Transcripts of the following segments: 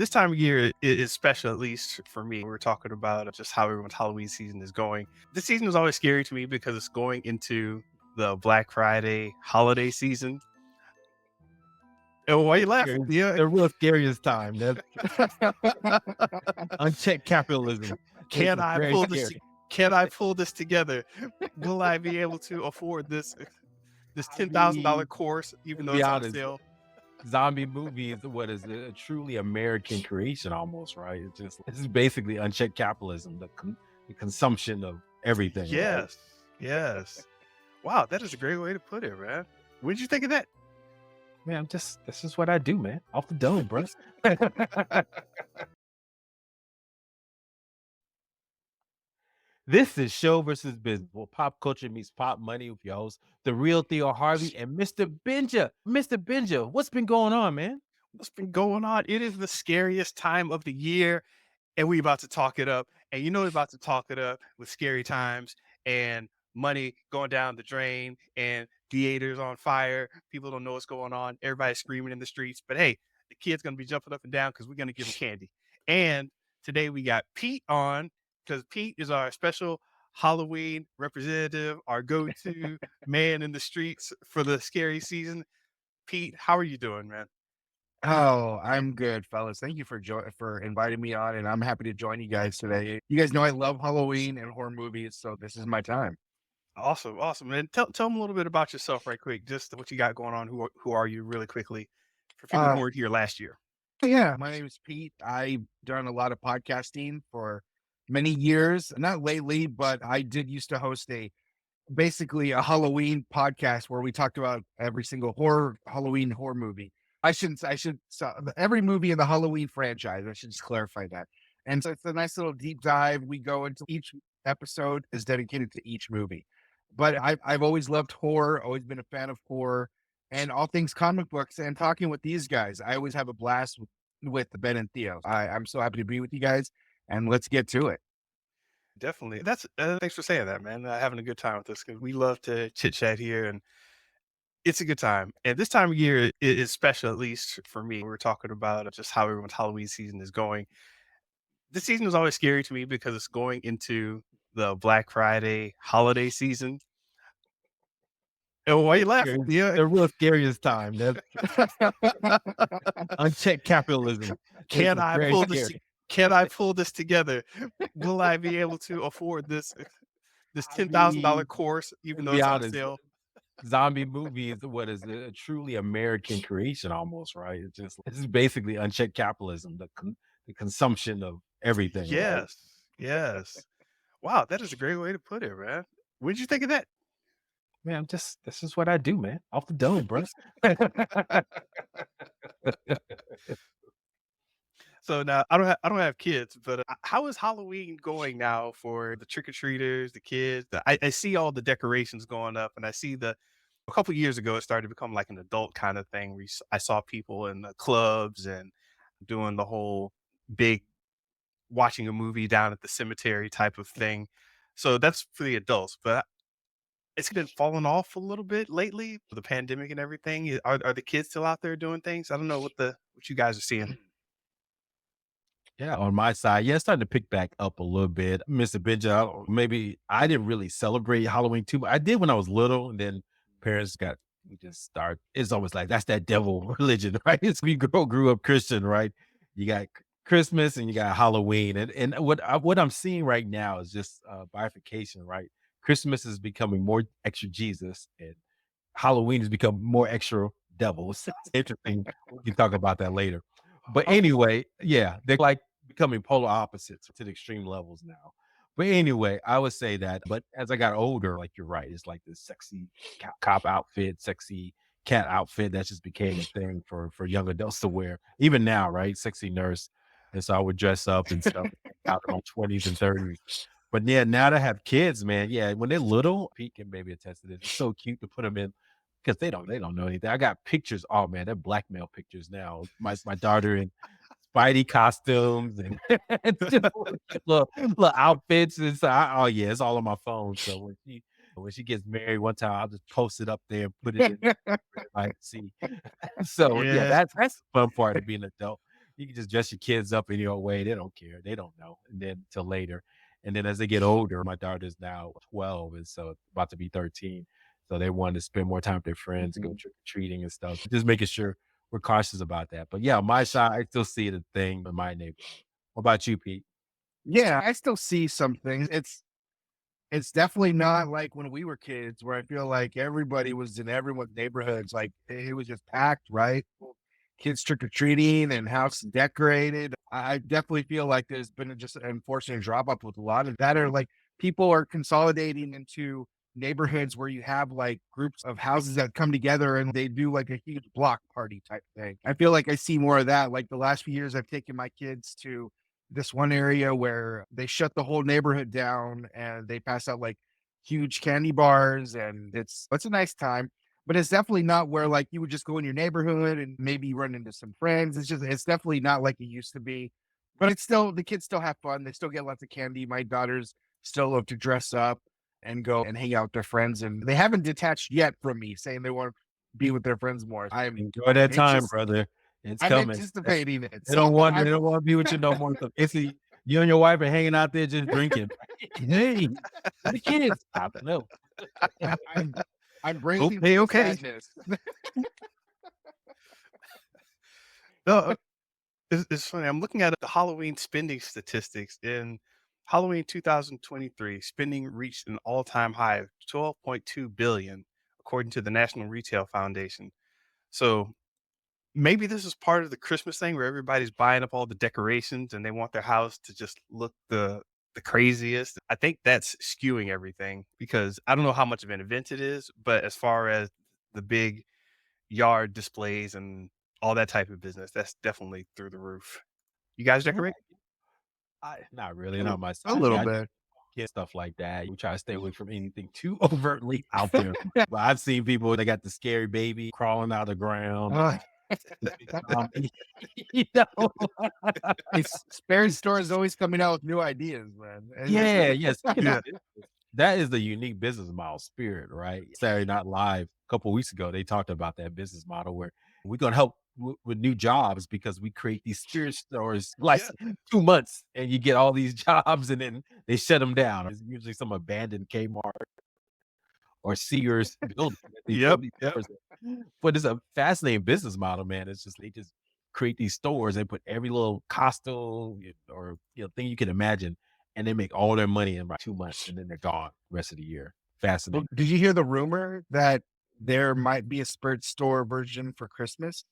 This time of year is special, at least for me. We're talking about just how everyone's Halloween season is going. This season is always scary to me because it's going into the Black Friday holiday season. And why are you laughing? Scary Yeah. the real scariest time. That's unchecked capitalism makes Can it I very pull this? scary. Can I pull this together? Will I be able to afford this I $10,000 mean, course, even to though be it's on honest, sale? zombie movie is what is a truly American creation almost, right? It's just this is basically unchecked capitalism, the consumption of everything, right? Yes, yes. Wow, that is a great way to put it, man. What did you think of that? Man, I'm just this is what I do, man. Off the dome, bro. This is Show versus Business, where pop culture meets pop money with your host, the real Theo Harvey and Mr. Benja. Mr. Benja, what's been going on, man? What's been going on? It is the scariest time of the year, and we about to talk it up. And you know we're about to talk it up with scary times and money going down the drain and theaters on fire. People don't know what's going on. Everybody's screaming in the streets. But hey, the kid's gonna be jumping up and down because we're gonna give him candy. And today we got Pete on because Pete is our special Halloween representative, our go-to man in the streets for the scary season. Pete, how are you doing, man? Oh, I'm good, fellas. Thank you for inviting me on, and I'm happy to join you guys today. You guys know I love Halloween and horror movies, so this is my time. Awesome, awesome. And tell them a little bit about yourself right quick, just what you got going on. Who are you really quickly for people who Uh, weren't here last year? yeah, my name is Pete. I've done a lot of podcasting for many years. Not lately, but I did used to host basically a Halloween podcast where we talked about every single Halloween horror movie. I should so every movie in the Halloween franchise. I should just clarify that. And so it's a nice little deep dive. We go into each episode is dedicated to each movie. But I've always loved horror, always been a fan of horror and all things comic books. And talking with these guys, I always have a blast with Ben and Theo. I'm so happy to be with you guys, and let's get to it. Definitely. That's thanks for saying that, man. Having a good time with us because we love to chit chat here, and it's a good time. And this time of year is special, at least for me. We're talking about just how everyone's Halloween season is going. This season is always scary to me because it's going into the Black Friday holiday season. And why are you laughing? Scary Yeah. the real scariest time. That's unchecked capitalism makes Can it I very pull this? scary. Can I pull this together? Will I be able to afford this I $10,000 mean, course, to even though be it's on honest, sale? zombie movie is what is a truly American creation almost, right? It's just this is basically unchecked capitalism, the consumption of everything, right? Yes, yes. Wow, that is a great way to put it, man. What did you think of that? Man, I'm just this is what I do, man. Off the dome, bro. So now I don't have kids, but how is Halloween going now for the trick or treaters, the kids? I see all the decorations going up, and I see a couple years ago it started to become like an adult kind of thing. I saw people in the clubs and doing the whole big watching a movie down at the cemetery type of thing. So that's for the adults, but it's been falling off a little bit lately with the pandemic and everything. Are the kids still out there doing things? I don't know what you guys are seeing. Yeah, on my side, yeah, it's starting to pick back up a little bit. Mr. Benja, maybe I didn't really celebrate Halloween too much. I did when I was little, and then parents got we just start. It's always like that's that devil religion, right? It's we grew up Christian, right? You got Christmas and you got Halloween, and what I'm seeing right now is just bifurcation, right? Christmas is becoming more extra Jesus, and Halloween has become more extra devil. It's interesting. We can talk about that later. But anyway, yeah, they're like becoming polar opposites to the extreme levels now. But anyway, I would say that. But as I got older, like you're right, it's like this sexy cop outfit, sexy cat outfit that just became a thing for young adults to wear. Even now, right? Sexy nurse. And so I would dress up and stuff out in my 20s and 30s. But yeah, now to have kids, man, yeah, when they're little, Pete can maybe attest to this. It's so cute to put them in because they don't know anything. I got pictures. Oh man, they're blackmail pictures now. My daughter in Spidey costumes and it's just little outfits. And so oh yeah, it's all on my phone. So when she gets married one time, I'll just post it up there and put it in for everybody to see. So yeah, Yeah. that's the fun part of being an adult. You can just dress your kids up in your own way. They don't care. They don't know. And then till later. And then as they get older, my daughter's now 12 and so about to be 13. So they want to spend more time with their friends, go Mhm. trick or treating and stuff. Just making sure we're cautious about that. But yeah, on my side, I still see it a thing in my neighborhood. What about you, Pete? Yeah, I still see some things. It's definitely not like when we were kids where I feel like everybody was in everyone's neighborhoods, like, it was just packed, right? Kids trick-or-treating and house decorated. I definitely feel like there's been just an unfortunate drop off with a lot of that are like people are consolidating into neighborhoods where you have like groups of houses that come together and they do like a huge block party type thing. I feel like I see more of that. Like the last few years, I've taken my kids to this one area where they shut the whole neighborhood down and they pass out like huge candy bars and it's a nice time, but it's definitely not where like you would just go in your neighborhood and maybe run into some friends. It's definitely not like it used to be. But it's still the kids still have fun. They still get lots of candy. My daughters still love to dress up and go and hang out with their friends. And they haven't detached yet from me saying they want to be with their friends more. Enjoy that time, Anxious. brother. It's I'm coming. anticipating it. They So don't want they don't want to be with you no more. So it's you and your wife are hanging out there just drinking. Hey, where the kids? I don't know. I'm I'm bracing for Okay, the okay. sadness. No, it's funny. I'm looking at the Halloween spending statistics. In Halloween 2023, spending reached an all-time high of 12.2 billion, according to the National Retail Foundation. So maybe this is part of the Christmas thing where everybody's buying up all the decorations and they want their house to just look the craziest. I think that's skewing everything because I don't know how much of an event it is, but as far as the big yard displays and all that type of business, that's definitely through the roof. You guys Yeah, decorate? not really, A not my a side. little Yeah, I bit. get stuff like that. We try to stay away from anything too overtly out there. But I've seen people they got the scary baby crawling out of the ground. Uh, The big zombie, you know? it's Sperry Store is always coming out with new ideas, man. Yeah, yeah. Speaking of Yeah. business, that is the unique business model spirit, right? Saturday Night Live a couple weeks ago, they talked about that business model where we're gonna help with new jobs because we create these spirit stores like Yeah. 2 months, and you get all these jobs, and then they shut them down. It's usually some abandoned Kmart or Sears building that they Yep. build these Yep. stores in. But it's a fascinating business model, man. It's just they just create these stores. They put every little costume or thing you can imagine, and they make all their money in about 2 months, and then they're gone the rest of the year. Well, Fascinating. did you hear the rumor that there might be a Spirit Store version for Christmas?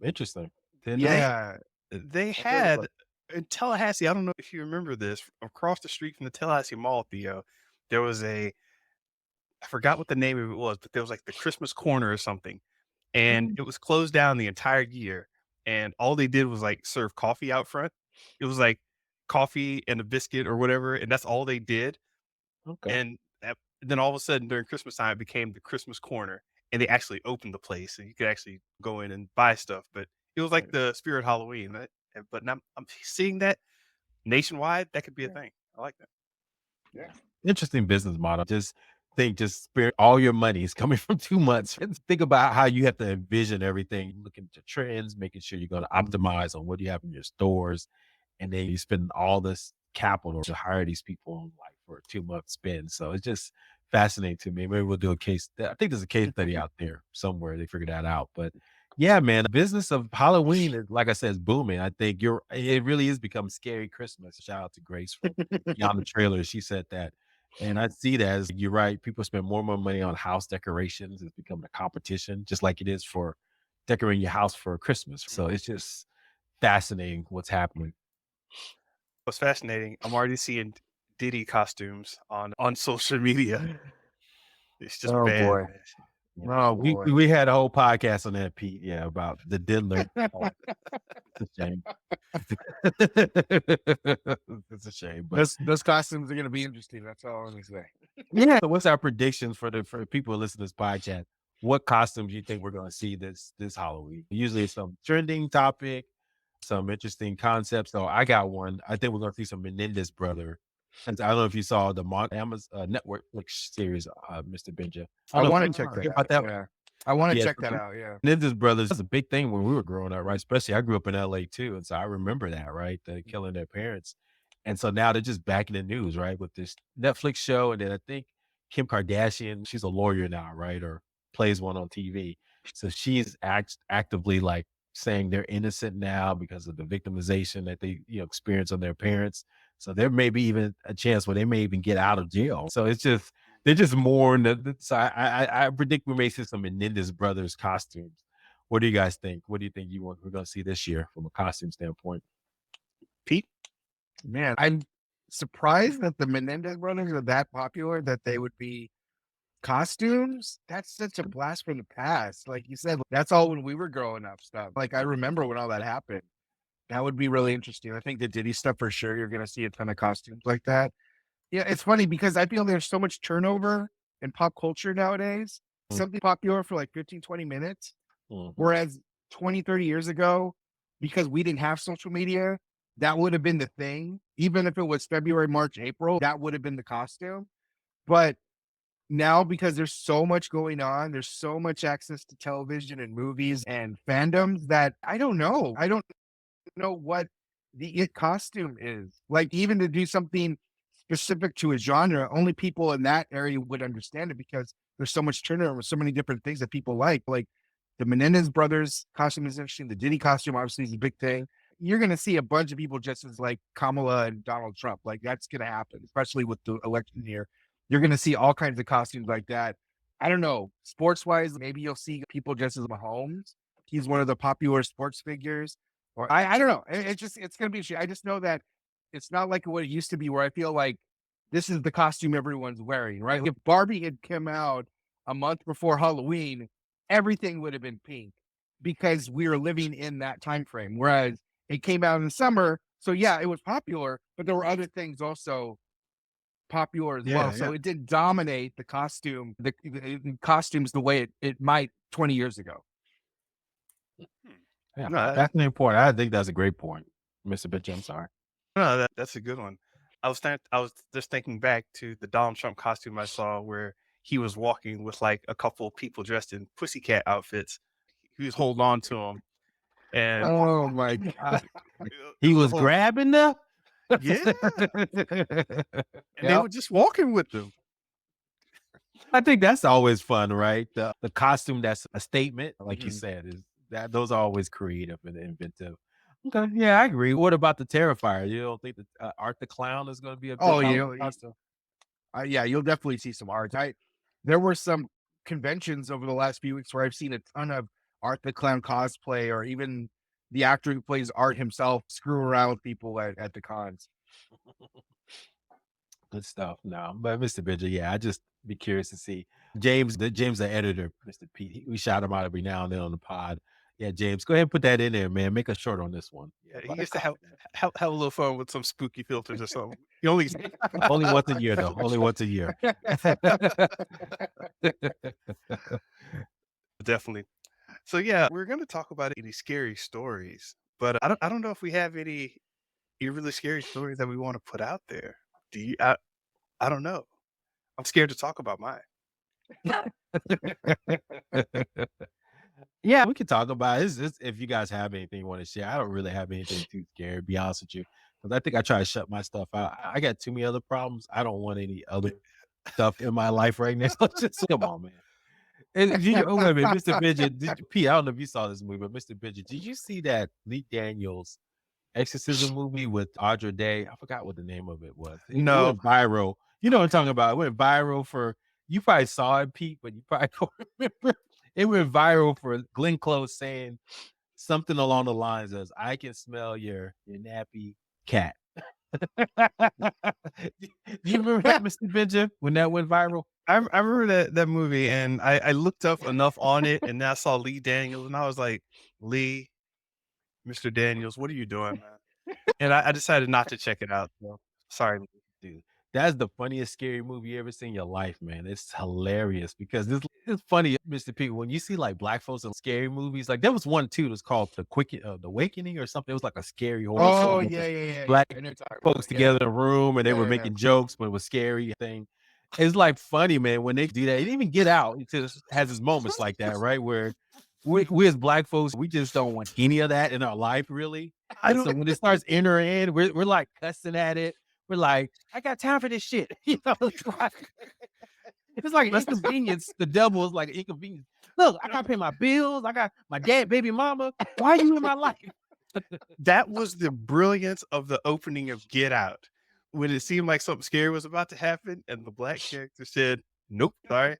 Interesting. Didn't know. They Yeah, they I heard had about in Tallahassee, I don't know if you remember this, across the street from the Tallahassee Mall, Theo, there was I forgot what the name of it was, but there was like the Christmas corner or something. And Mm, it was closed down the entire year, and all they did was, like, serve coffee out front. It was, like, coffee and a biscuit or whatever, and that's all they did, Okay. and then all of a sudden, during Christmas time, it became the Christmas corner, and they actually opened the place, and you could actually go in and buy stuff, but it was like the spirit Halloween, right? But now I'm seeing that nationwide, that could be a yeah, thing. I like that. yeah. Interesting business model. Just spend all your money is coming from 2 months. And think about how you have to envision everything, looking to trends, making sure you're going to optimize on what you have in your stores. And then you spend all this capital to hire these people like for a 2 month spend. So it's just fascinating to me. Maybe we'll do a case. I think there's a case study out there somewhere. They figured that out. But yeah, man, the business of Halloween is, like I said, is booming. I think it really is becoming scary Christmas. Shout out to Grace from Beyond the Trailer. She said that. And I see that as you're right. People spend more and more money on house decorations. It's becoming a competition, just like it is for decorating your house for Christmas. So Mhm. it's just fascinating what's happening. What's fascinating, I'm already seeing Diddy costumes on social media. It's just Oh bad, boy. man. Yeah. Oh We boy. we had a whole podcast on that, Pete. Yeah, about the diddler. Oh, it's a shame. It's a shame, but Those costumes are gonna be interesting. That's all I'm gonna say. yeah. So what's our predictions for the people who listen to this podcast? What costumes you think we're gonna see this Halloween? Usually it's some trending topic, some interesting concepts. So I got one. I think we're gonna see some Menendez brother. And I don't know if you saw the Amazon network series, Mr. Benja. I I don't know if want you to check that hear about out. that. Yeah. I want to Yeah, check so that the out. Yeah. Ninjas Brothers was a big thing when we were growing up, right? Especially I grew up in LA too, and so I remember that, right? The killing their parents. And so now they're just back in the news, right? With this Netflix show. And then I think Kim Kardashian, she's a lawyer now, right? Or plays one on TV. So she's actively like saying they're innocent now because of the victimization that they, experience on their parents. So there may be even a chance where they may even get out of jail. So it's just they're just more in so I predict we may see some Menendez brothers costumes. What do you guys think? What do you think we're going to see this year from a costume standpoint? Pete? Man, I'm surprised that the Menendez brothers are that popular that they would be costumes. That's such a blast from the past. Like you said, that's all when we were growing up stuff. Like I remember when all that happened. That would be really interesting. I think the Diddy stuff for sure. You're going to see a ton of costumes like that. Yeah, it's funny because I feel there's so much turnover in pop culture nowadays. Mm. Something popular for like 15, 20 minutes. Mhm. Whereas 20, 30 years ago, because we didn't have social media, that would have been the thing. Even if it was February, March, April, that would have been the costume. But now, because there's so much going on, there's so much access to television and movies and fandoms that I don't know. I don't know what the it costume is. Like even to do something specific to a genre, only people in that area would understand it because there's so much turnover, so many different things that people like. Like the Menendez brothers costume is interesting. The Diddy costume obviously is a big thing. You're gonna see a bunch of people just as like Kamala and Donald Trump. Like that's gonna happen, especially with the election year. You're gonna see all kinds of costumes like that. I don't know. Sports wise, maybe you'll see people just as Mahomes. He's one of the popular sports figures. Or I don't know. It's gonna be interesting. I just know that it's not like what it used to be where I feel like this is the costume everyone's wearing, right? If Barbie had come out a month before Halloween, everything would have been pink because we were living in that time frame. Whereas it came out in the summer, so yeah, it was popular, but there were other things also popular as well. Yeah, So yeah. it didn't dominate the costumes the way it might 20 years ago. Yeah, No, fascinating point. I think that's a great point, Mr. Bitch. I'm sorry. no, that's a good one. I was just thinking back to the Donald Trump costume I saw where he was walking with like a couple of people dressed in pussycat outfits. He was holding on to him, and Oh my God. He it was a was whole grabbing them. yeah, and they Yep. were just walking with them. I think that's always fun, right? The costume that's a statement, like you Mhm. said, is that those are always creative and inventive. Okay, yeah, I agree. What about the Terrifier? You don't think that Art the Clown is going to be a big Oh, Halloween you costume? yeah, you'll definitely see some art. There were some conventions over the last few weeks where I've seen a ton of Art the Clown cosplay, or even the actor who plays Art himself screw around with people at the cons. Good stuff. No, but Mr. Benja, yeah, I just be curious to see James, the editor, Mr. Pete. We shout him out every now and then on the pod. Yeah, James, go ahead and put that in there, man. Make a short on this one. Yeah, He about that used to have costume. have a little fun with some spooky filters or something. He only Only once a year, though. Only once a year. definitely. So yeah, we're gonna talk about any scary stories, but I don't know if we have any really scary stories that we want to put out there. Do you? I don't know. I'm scared to talk about mine. Yeah, we can talk about it. If you guys have anything you want to share. I don't really have anything too scary, to be honest with you. Because I think I try to shut my stuff out. I got too many other problems. I don't want any other stuff in my life right now. Just come on, man. Wait a minute, Mr. Bidget. Pete, I don't know if you saw this movie, but Mr. Bidget, did you see that Lee Daniels exorcism movie with Audra Day? I forgot what the name of it was. It No, went viral. You know what I'm talking about? It went viral for you probably saw it, Pete, but you probably don't remember. It went viral for Glenn Close saying something along the lines of "I can smell your nappy cat." Do you remember that, Mr. Benja, when that went viral? I remember that movie, and I looked up enough on it, and then I saw Lee Daniels, and I was like, Lee, Mr. Daniels, what are you doing, man? And I decided not to check it out. So sorry, Lee. Dude, that's the funniest scary movie you ever seen in your life, man. It's hilarious because it's funny, Mr. P. When you see like black folks in scary movies, like there was one too that's called the Awakening or something. It was like a scary horror Oh film with yeah, the yeah, yeah, yeah. black I know what you're talking folks about. Yeah, together in a room and they yeah, were yeah, yeah. making jokes, but it was scary thing. It's like funny, man, when they do that. And even Get Out, it just has its moments like that, right? Where we as black folks, we just don't want any of that in our life, really. I don't So when it starts entering in, we're like cussing at it. We're like, I got time for this shit. It's like an let's inconvenience. The devil is like an inconvenience. Look, I gotta pay my bills. I got my dad, baby mama. Why are you in my life? that was the brilliance of the opening of Get Out. When it seemed like something scary was about to happen and the black character said, "Nope, sorry."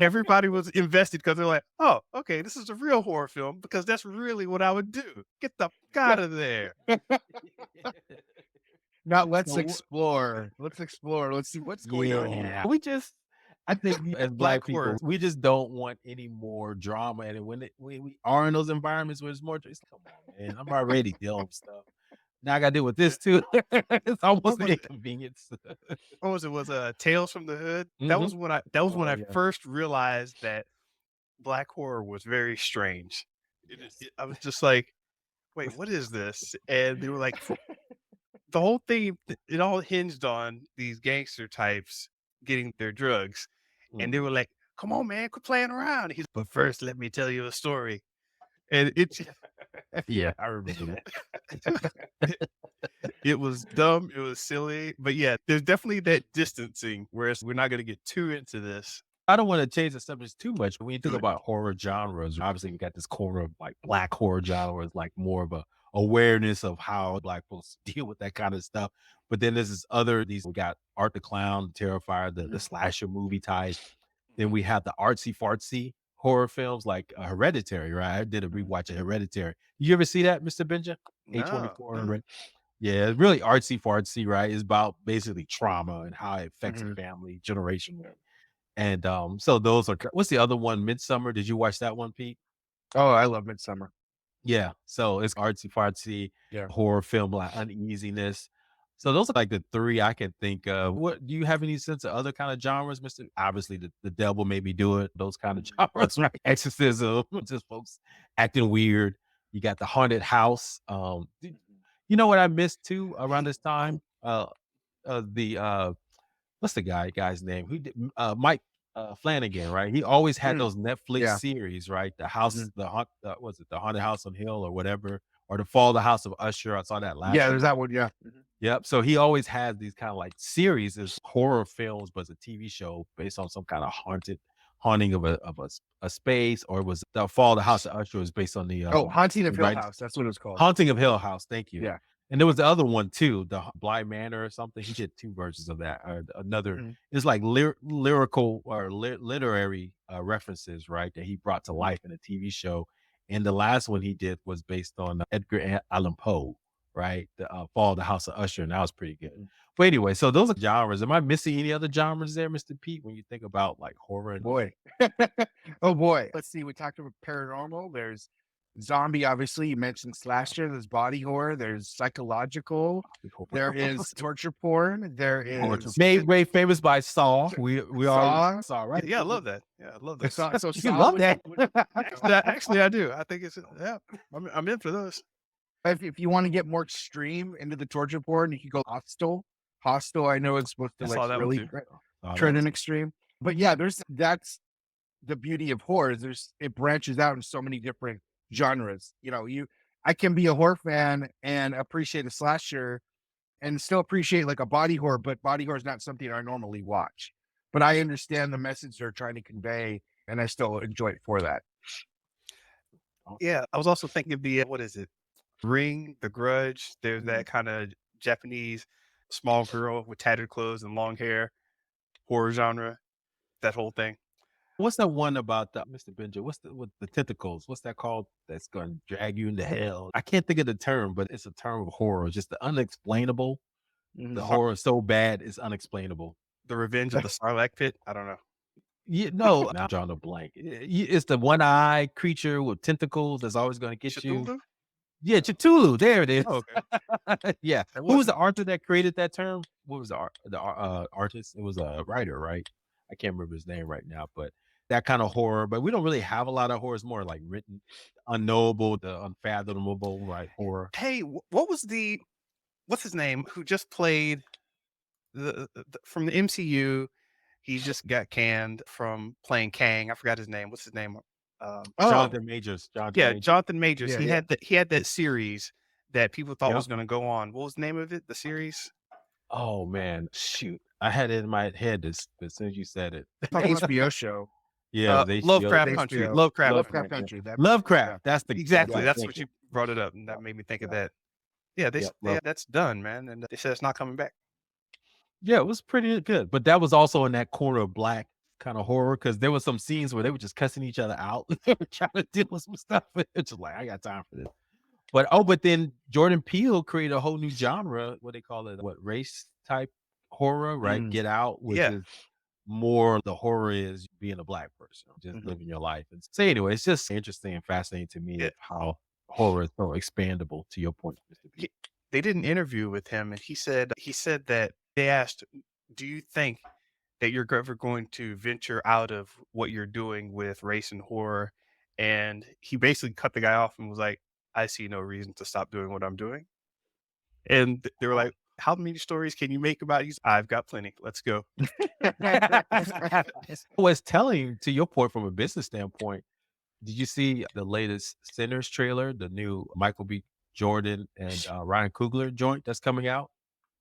Everybody was invested because they're like, "Oh, okay, this is a real horror film because that's really what I would do. Get the fuck out of there." Now let's So explore. Let's explore. Let's see what's going on here. yeah, I think as Black black horror. people, we just don't want any more drama. And when we are in those environments where there's more, it's come on, man, I'm already dealing with stuff. Now I got to deal with this too. It's What almost an was it? inconvenience. What was it? Was Tales from the Hood? Mhm. That was when Oh I yeah, first realized that black horror was very strange. yes. I was just like, "Wait, what is this?" And they were like, the whole thing, it all hinged on these gangster types getting their drugs. And they Mhm. were like, "Come on, man, quit playing around." But first, let me tell you a story. And Yeah, I remember it was dumb, it was silly. But yeah, there's definitely that distancing, whereas we're not gonna get too into this. I don't want to change the subject too much. When you think about horror genres, obviously we got this corner of like black horror genres, like more of a awareness of how black folks deal with that kind of stuff. But then there's this other these we got Art the Clown, Terrifier, the slasher movie type. Then we have the artsy fartsy horror films like Hereditary, right? I did a rewatch of Hereditary. You ever see that, Mr. Benja? No. A24. Yeah, it's really artsy fartsy, right? It's about basically trauma and how it affects a Mhm. family generationally. And, so those are what's the other one? Midsummer, did you watch that one, Pete? Oh, I love Midsummer. Yeah, so it's artsy-fartsy Yeah. horror film, like uneasiness. So those are like the 3 I can think of. What do you have any sense of other kind of genres, Mister? Obviously, the devil made me do it, those kind of genres, right? Exorcism, just folks acting weird. You got the haunted house. You know what I missed too around this time? The what's the guy's name? Who did Mike Flanagan, right? He always had Mm, those Netflix yeah. series, right? Mhm. Was it the Haunted House on Hill or whatever, or the Fall of the House of Usher? I saw that Yeah, last there's week. that one. Yeah. Mhm. Yep. So he always has these kind of like series as horror films, but it's a TV show based on some kind of haunting of a space, or it was the Fall of the House of Usher was based on Oh, Haunting the of Hill right House. That's what it's called. Haunting of Hill House, thank you. Yeah. And there was the other one too, the Bly Manor or something. He did 2 versions of that, or another Mhm. it's like lyrical or literary, references, right, that he brought to Mhm. life in a TV show, and the last one he did was based on Edgar Allan Poe, right, the, Fall of the House of Usher, and that was pretty good. Mhm. But anyway, so those are genres. Am I missing any other genres there, Mr. Pete, when you think about, like, horror and Boy. Oh boy. Let's see. We talked about paranormal. There's zombie, obviously. You mentioned slasher. There's body horror. There's psychological. There is torture porn. There Torture is made famous by Saw. We are Saw. Saw, Yeah, right? yeah, I love that. Yeah, I love those. Saw. So You Saw love would, that. would Actually, I do. I think it's yeah, I'm in for those. if you want to get more extreme into the torture porn, you can go Hostel. Hostel, I know it's supposed to I like saw that one really too. Saw trend that and too. extreme. But yeah, that's the beauty of horror. There's it branches out in so many different genres. I can be a horror fan and appreciate a slasher and still appreciate like a body horror, but body horror is not something I normally watch. But I understand the message they're trying to convey, and I still enjoy it for that. Yeah, I was also thinking of the what is it? Ring, The Grudge. There's Mhm. that kind of Japanese small girl with tattered clothes and long hair, horror genre, that whole thing. What's that one about the Mr. Benja? What's the with the tentacles? What's that called? That's gonna drag you into hell. I can't think of the term, but it's a term of horror. Just the unexplainable. The Mhm. Sar- horror is so bad, it's unexplainable. the Revenge of the Sarlacc Pit. I don't know. Yeah, no, now I'm drawing a blank. It's the one-eyed creature with tentacles that's always gonna get you. Cthulhu? Yeah, Cthulhu. There it is. Oh, okay. Yeah. That Who was wasn't the author that created that term? What was artist? It was a writer, right? I can't remember his name right now, but that kind of horror. But we don't really have a lot of horror. It's more like written, unknowable, the unfathomable, right? Horror. Hey, what was what's his name who just played from the MCU? He just got canned from playing Kang. I forgot his name. What's his name? Oh, Jonathan Majors. Jonathan Yeah, Majors. Jonathan Majors. yeah. He had that series that people thought Yep. was gonna go on. What was the name of it? The series? Oh man, shoot! I had it in my head as soon as you said it. The Talking about HBO show. Yeah, it was HBO. Lovecraft The Country. HBO. Lovecraft Lovecraft Country. Country. That yeah. Lovecraft. That's Exactly. what I'm That's what thinking. you brought it up, and that Yep. made me think of Yep. that. Yeah, Yep. Love. that's done, man, and they said it's not coming back. Yeah, it was pretty good, but that was also in that corner of black kind of horror because there was some scenes where they were just cussing each other out. They were trying to deal with some stuff. It's just like I got time for this. But then Jordan Peele created a whole new genre. What they call it? What race type horror? Right? Mm, Get Out, which Yeah. is more the horror is being a black person, just mhm. living your life. And so anyway, it's just interesting and fascinating to me Yeah. of how horror is so expandable. To your point, Mr. B. He they did an interview with him, and he said that they asked, "Do you think that you're ever going to venture out of what you're doing with race and horror?" And he basically cut the guy off and was like, "I see no reason to stop doing what I'm doing." And they were like, "How many stories can you make about these?" "I've got plenty. Let's go." Was telling to your point from a business standpoint. Did you see the latest Sinners trailer, the new Michael B. Jordan and Ryan Coogler joint that's coming out?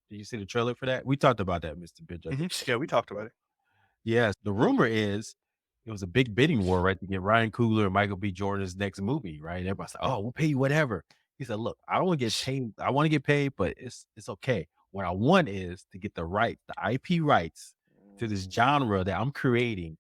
Did you see the trailer for that? We talked about that, Mr. Benja. Yeah, we talked about it. Yes, the rumor is it was a big bidding war, right, to get Ryan Coogler and Michael B. Jordan's next movie, right? Everybody's like, "Oh, we'll pay you whatever." He said, "Look, I don't want to get paid. I want to get paid, but it's okay. What I want is to get the IP rights to this genre that I'm creating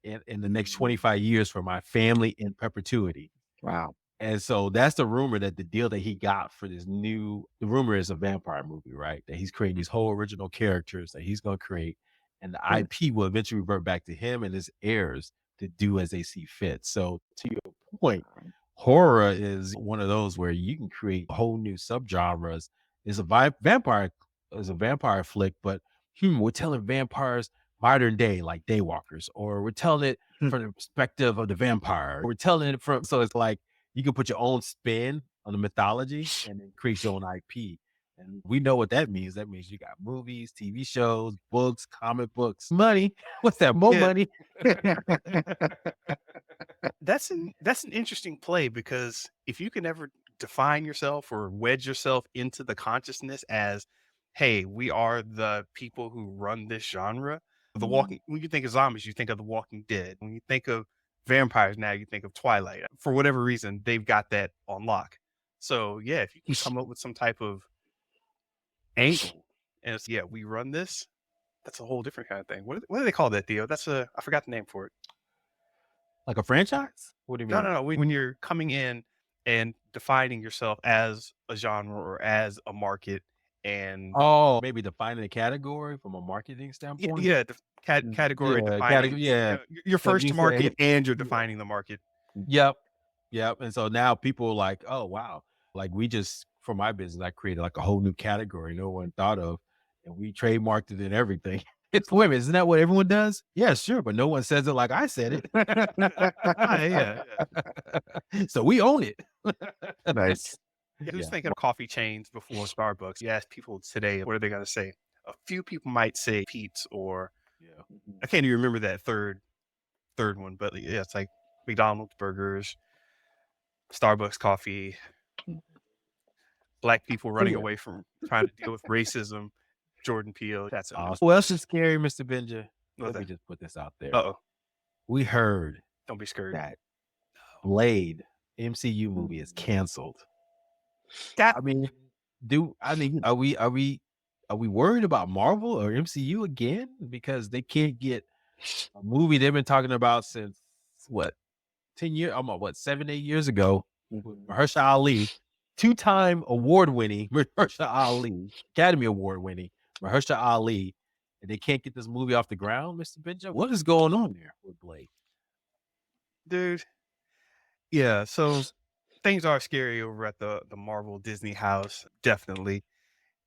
in the next 25 years for my family in perpetuity." Wow. And so that's the rumor that the deal that he got for the rumor is a vampire movie, right? That he's creating these whole original characters that he's going to create. And the Hmm. IP will eventually revert back to him and his heirs to do as they see fit. So to your point, horror is one of those where you can create whole new subgenres. It's a vampire is a vampire flick, but we're telling vampires modern day like daywalkers, or we're telling it Hmm. from the perspective of the vampire. We're telling it from so it's like you can put your own spin on the mythology and then create your own IP. And we know what that means. That means you got movies, TV shows, books, comic books, money. What's that? More Yeah. money. That's an interesting play because if you can ever define yourself or wedge yourself into the consciousness as, "Hey, we are the people who run this genre." When you think of zombies, you think of The Walking Dead. When you think of vampires now, you think of Twilight. For whatever reason, they've got that on lock. So, yeah, if you can come up with some type of angle and it's, "Yeah, we run this," that's a whole different kind of thing. What do they call that, Theo? I forgot the name for it. Like a franchise? What do you No, mean? no, no. When you're coming in and defining yourself as a genre or as a market and Oh, maybe defining a category from a marketing standpoint? yeah, the Mm. category Yeah, defining, category. Yeah. your So if first you to market say, and you're yeah. defining the market. Yep. Yep. And so now people are like, oh wow. Like we just for my business, I created like a whole new category no one thought of. And we trademarked it and everything. It's women, isn't that what everyone does? Yeah, sure. But no one says it like I said Ah, yeah, yeah. it. So we own it. Nice. Yeah, who's Yeah. thinking of coffee chains before Starbucks? You ask people today, what are they gonna say? A few people might say Pete's or Yeah. I can't even remember that third one, but yeah, it's like McDonald's burgers, Starbucks coffee, black people So running yeah. away from trying to deal with racism, Jordan Peele. That's it. Awesome. What else is scary, Mr. Benja? What's Let me that? just put this out there. Uh-oh. We heard Don't be scared. that Blade MCU movie is canceled. That I mean, are we worried about Marvel or MCU again? Because they can't get a movie they've been talking about since what 10 years, almost what 7, 8 years ago with Mahershala Ali, two-time award-winning Mahershala Ali, Academy Award winning Mahershala Ali, and they can't get this movie off the ground, Mr. Benja. What is going on there with Blade? dude. Yeah, so things are scary over at the Marvel Disney house. Definitely.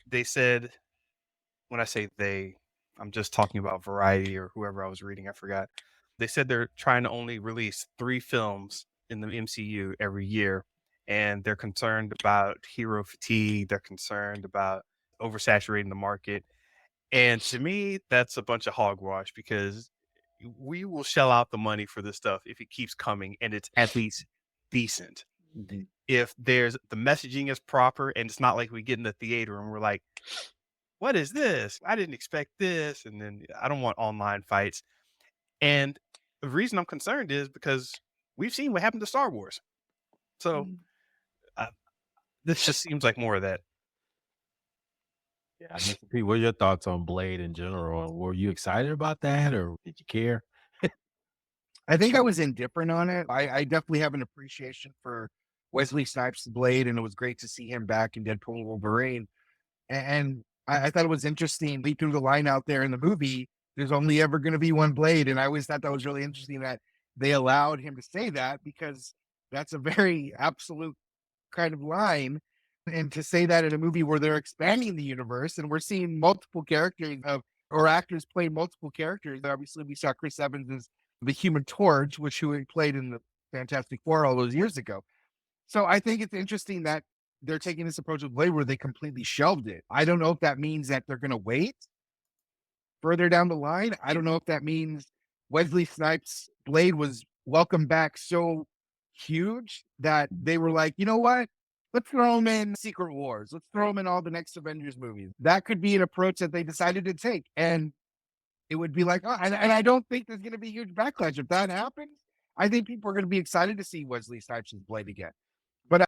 They said when I say they, I'm just talking about Variety or whoever I was reading, I forgot. They said they're trying to only release 3 films in the MCU every year, and they're concerned about hero fatigue, they're concerned about oversaturating the market, And to me, that's a bunch of hogwash because we will shell out the money for this stuff if it keeps coming and it's at least decent. Mhm. If there's the messaging is proper and it's not like we get in the theater and we're like, what is this? I didn't expect this. And then I don't want online fights. And the reason I'm concerned is because we've seen what happened to Star Wars. So uh, this just seems like more of that. Yeah, Mr. P, what are your thoughts on Blade in general? Were you excited about that or did you care? I think I was indifferent on it. I definitely have an appreciation for Wesley Snipes' Blade, and it was great to see him back in Deadpool and Wolverine. And I thought it was interesting. He threw the line out there in the movie, there's only ever going to be one Blade. And I always thought that was really interesting that they allowed him to say that because that's a very absolute kind of line. And to say that in a movie where they're expanding the universe and we're seeing multiple characters of or actors play multiple characters. Obviously, we saw Chris Evans as the Human Torch, which who he played in the Fantastic Four all those years ago. So I think it's interesting that they're taking this approach with Blade where they completely shelved it. I don't know if that means that they're going to wait further down the line. I don't know if that means Wesley Snipes' Blade was welcomed back so huge that they were like, you know what? Let's throw him in Secret Wars. Let's throw him in all the next Avengers movies. That could be an approach that they decided to take. And it would be like, oh, and I don't think there's going to be huge backlash. If that happens, I think people are going to be excited to see Wesley Snipes' Blade again. But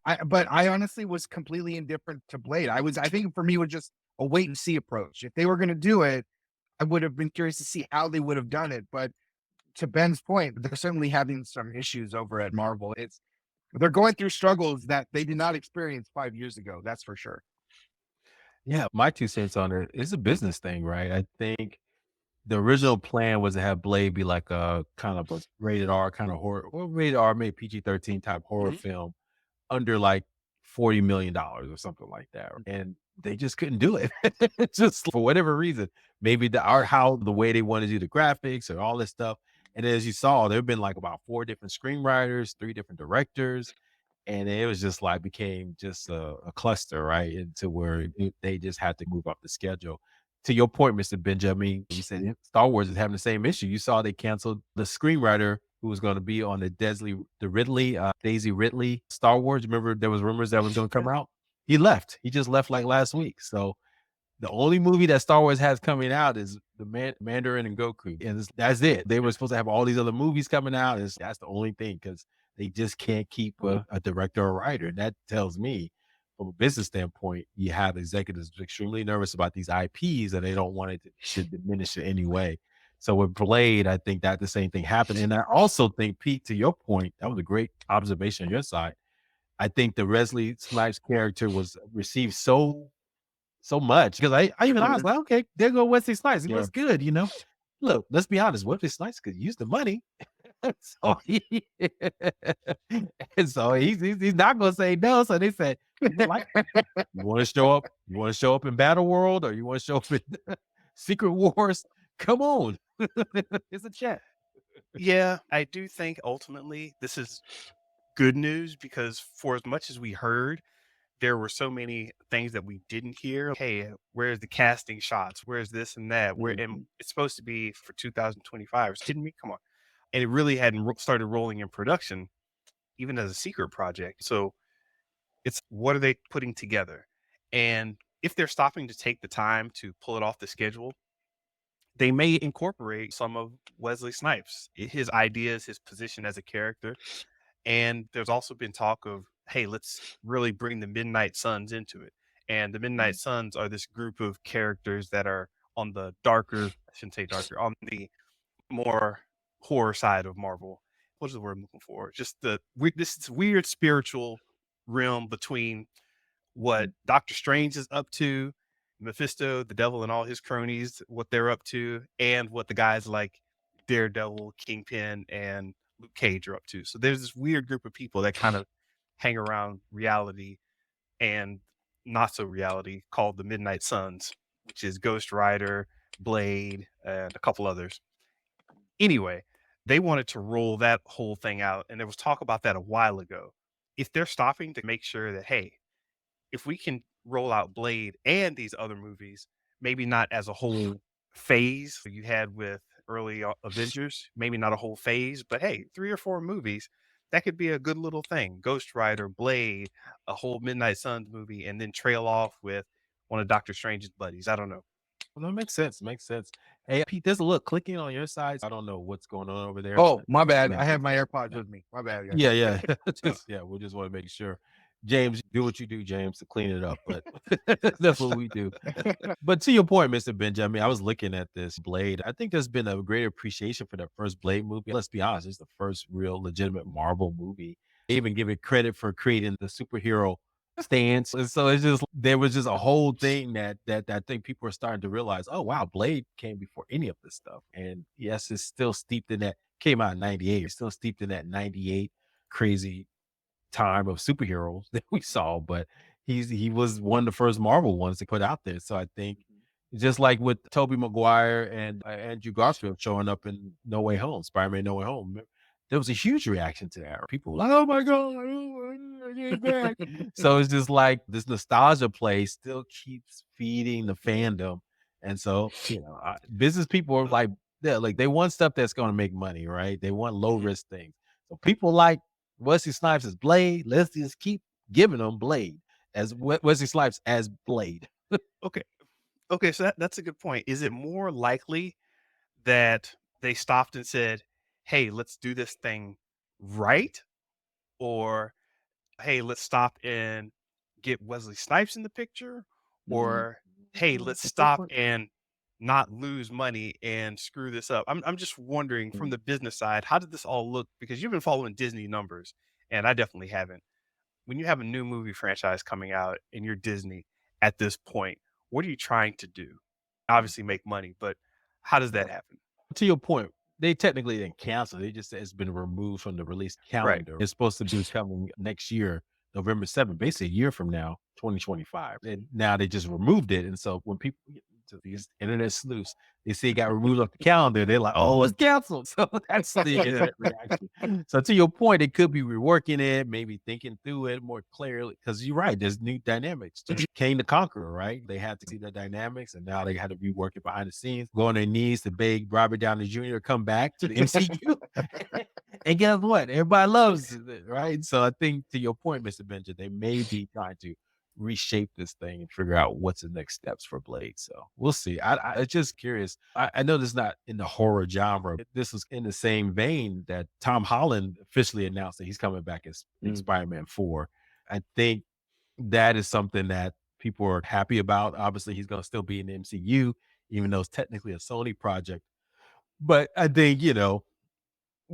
I honestly was completely indifferent to Blade. I think for me it was just a wait and see approach. If they were going to do it, I would have been curious to see how they would have done it. But to Ben's point, they're certainly having some issues over at Marvel. They're going through struggles that they did not experience 5 years ago. That's for sure. Yeah, my 2 cents on it, it's a business thing, right? I think the original plan was to have Blade be like a kind of a rated R kind of horror, or rated R, maybe PG-13 type horror Mhm. film under like $40 million or something like that. And they just couldn't do it. Just for whatever reason. Maybe the art, how the way they want to do the graphics or all this stuff. And as you saw, there have been like about 4 different screenwriters, 3 different directors, and it was just like became just a cluster, right? Into where they just had to move up the schedule. To your point, Mr. Benjamin, you said Star Wars is having the same issue. You saw they canceled the screenwriter who was going to be on Daisy Ridley Star Wars. Remember there was rumors that was going to come out. He left. He just left like last week. So the only movie that Star Wars has coming out is the Mandarin and Goku, and that's it. They were supposed to have all these other movies coming out. That's the only thing because they just can't keep a director or writer. And that tells me, from a business standpoint, you have executives extremely nervous about these IPs and they don't want it to diminish in any way. So with Blade, I think that the same thing happened. And I also think, Pete, to your point, that was a great observation on your side. I think the Wesley Snipes character was received so much because I was like, okay, there go Wesley Snipes. He Yeah. looks good, you know. Look, let's be honest, Wesley Snipes could use the money. so he, and so he's not gonna say no. So they said, like, you want to show up? You want to show up in Battle World or you want to show up in Secret Wars? Come on. It's a check. Yeah, I do think ultimately this is good news because for as much as we heard, there were so many things that we didn't hear. Hey, where's the casting shots? Where's this and that? Where and Mhm. it's supposed to be for 2025. Kidding me? Come on. And it really hadn't started rolling in production, even as a secret project. So it's what are they putting together? And if they're stopping to take the time to pull it off the schedule, they may incorporate some of Wesley Snipes, his ideas, his position as a character. And there's also been talk of, hey, let's really bring the Midnight Suns into it. And the Midnight Suns are this group of characters that are on the darker, I shouldn't say darker, on the more horror side of Marvel. What is the word I'm looking for? Just this weird spiritual realm between what Doctor Strange is up to, Mephisto, the devil, and all his cronies, what they're up to, and what the guys like Daredevil, Kingpin, and Luke Cage are up to. So there's this weird group of people that kind of hang around reality and not so reality called the Midnight Suns, which is Ghost Rider, Blade, and a couple others. Anyway, they wanted to roll that whole thing out, and there was talk about that a while ago. If they're stopping to make sure that, hey, if we can roll out Blade and these other movies, maybe not as a whole phase you had with early Avengers, maybe not a whole phase, but hey, 3 or 4 movies, that could be a good little thing. Ghost Rider, Blade, a whole Midnight Suns movie, and then trail off with one of Doctor Strange's buddies. I don't know. Well, that makes sense. Makes sense. Hey, Pete, there's a little clicking on your side. I don't know what's going on over there. Oh, my bad. Yeah. I have my AirPods with me. My bad, guys. Yeah, yeah. We just want to make sure. James, do what you do, James, to clean it up. But that's what we do. But to your point, Mr. Benjamin, I was looking at this Blade. I think there's been a great appreciation for that first Blade movie. Let's be honest, it's the first real legitimate Marvel movie. They even give it credit for creating the superhero stance. And so it's just there was just a whole thing that I think people are starting to realize, oh wow, Blade came before any of this stuff. And yes, it's still steeped in that, came out in 98. It's still steeped in that 98 crazy time of superheroes that we saw, but he was one of the first Marvel ones to put out there. So I think just like with Tobey Maguire and Andrew Garfield showing up in No Way Home, Spider-Man No Way Home, there was a huge reaction to that. People were like, "Oh my god, oh, he's back!" So it's just like this nostalgia play still keeps feeding the fandom, and so business people are like, they want stuff that's going to make money, right? They want low Mhm. risk things. So people like Wesley Snipes as Blade. Let's just keep giving them Blade as Wesley Snipes as Blade. Okay. Okay, so that's a good point. Is it more likely that they stopped and said, "Hey, let's do this thing right," or "Hey, let's stop and get Wesley Snipes in the picture," Mm, or "Hey, let's that's a good stop point. and not lose money and screw this up." I'm just wondering from the business side, how did this all look? Because you've been following Disney numbers, and I definitely haven't. When you have a new movie franchise coming out and you're Disney at this point, what are you trying to do? Obviously make money, but how does that happen? To your point, they technically didn't cancel. They just said it's been removed from the release Right. calendar. It's supposed to be coming next year, November 7th, basically a year from now, 2025. And now they just removed it. And so when people get to these internet sleuths, they see it got removed off the calendar, they're like, oh, it's canceled. So that's the internet reaction. So to your point, it could be reworking it, maybe thinking through it more clearly. Because you're right, there's new dynamics. Just Kane the Conqueror, right? They had to see the dynamics, and now they had to rework it behind the scenes, go on their knees to beg Robert Downey Jr. to come back to the MCU. And guess what? Everybody loves it, right? So I think to your point, Mr. Benja, they may be trying to reshape this thing and figure out what's the next steps for Blade. So we'll see. I just curious. I know this is not in the horror genre. This was in the same vein that Tom Holland officially announced that he's coming back as in Spider-Man 4. I think that is something that people are happy about. Obviously, he's going to still be in the MCU, even though it's technically a Sony project. But I think,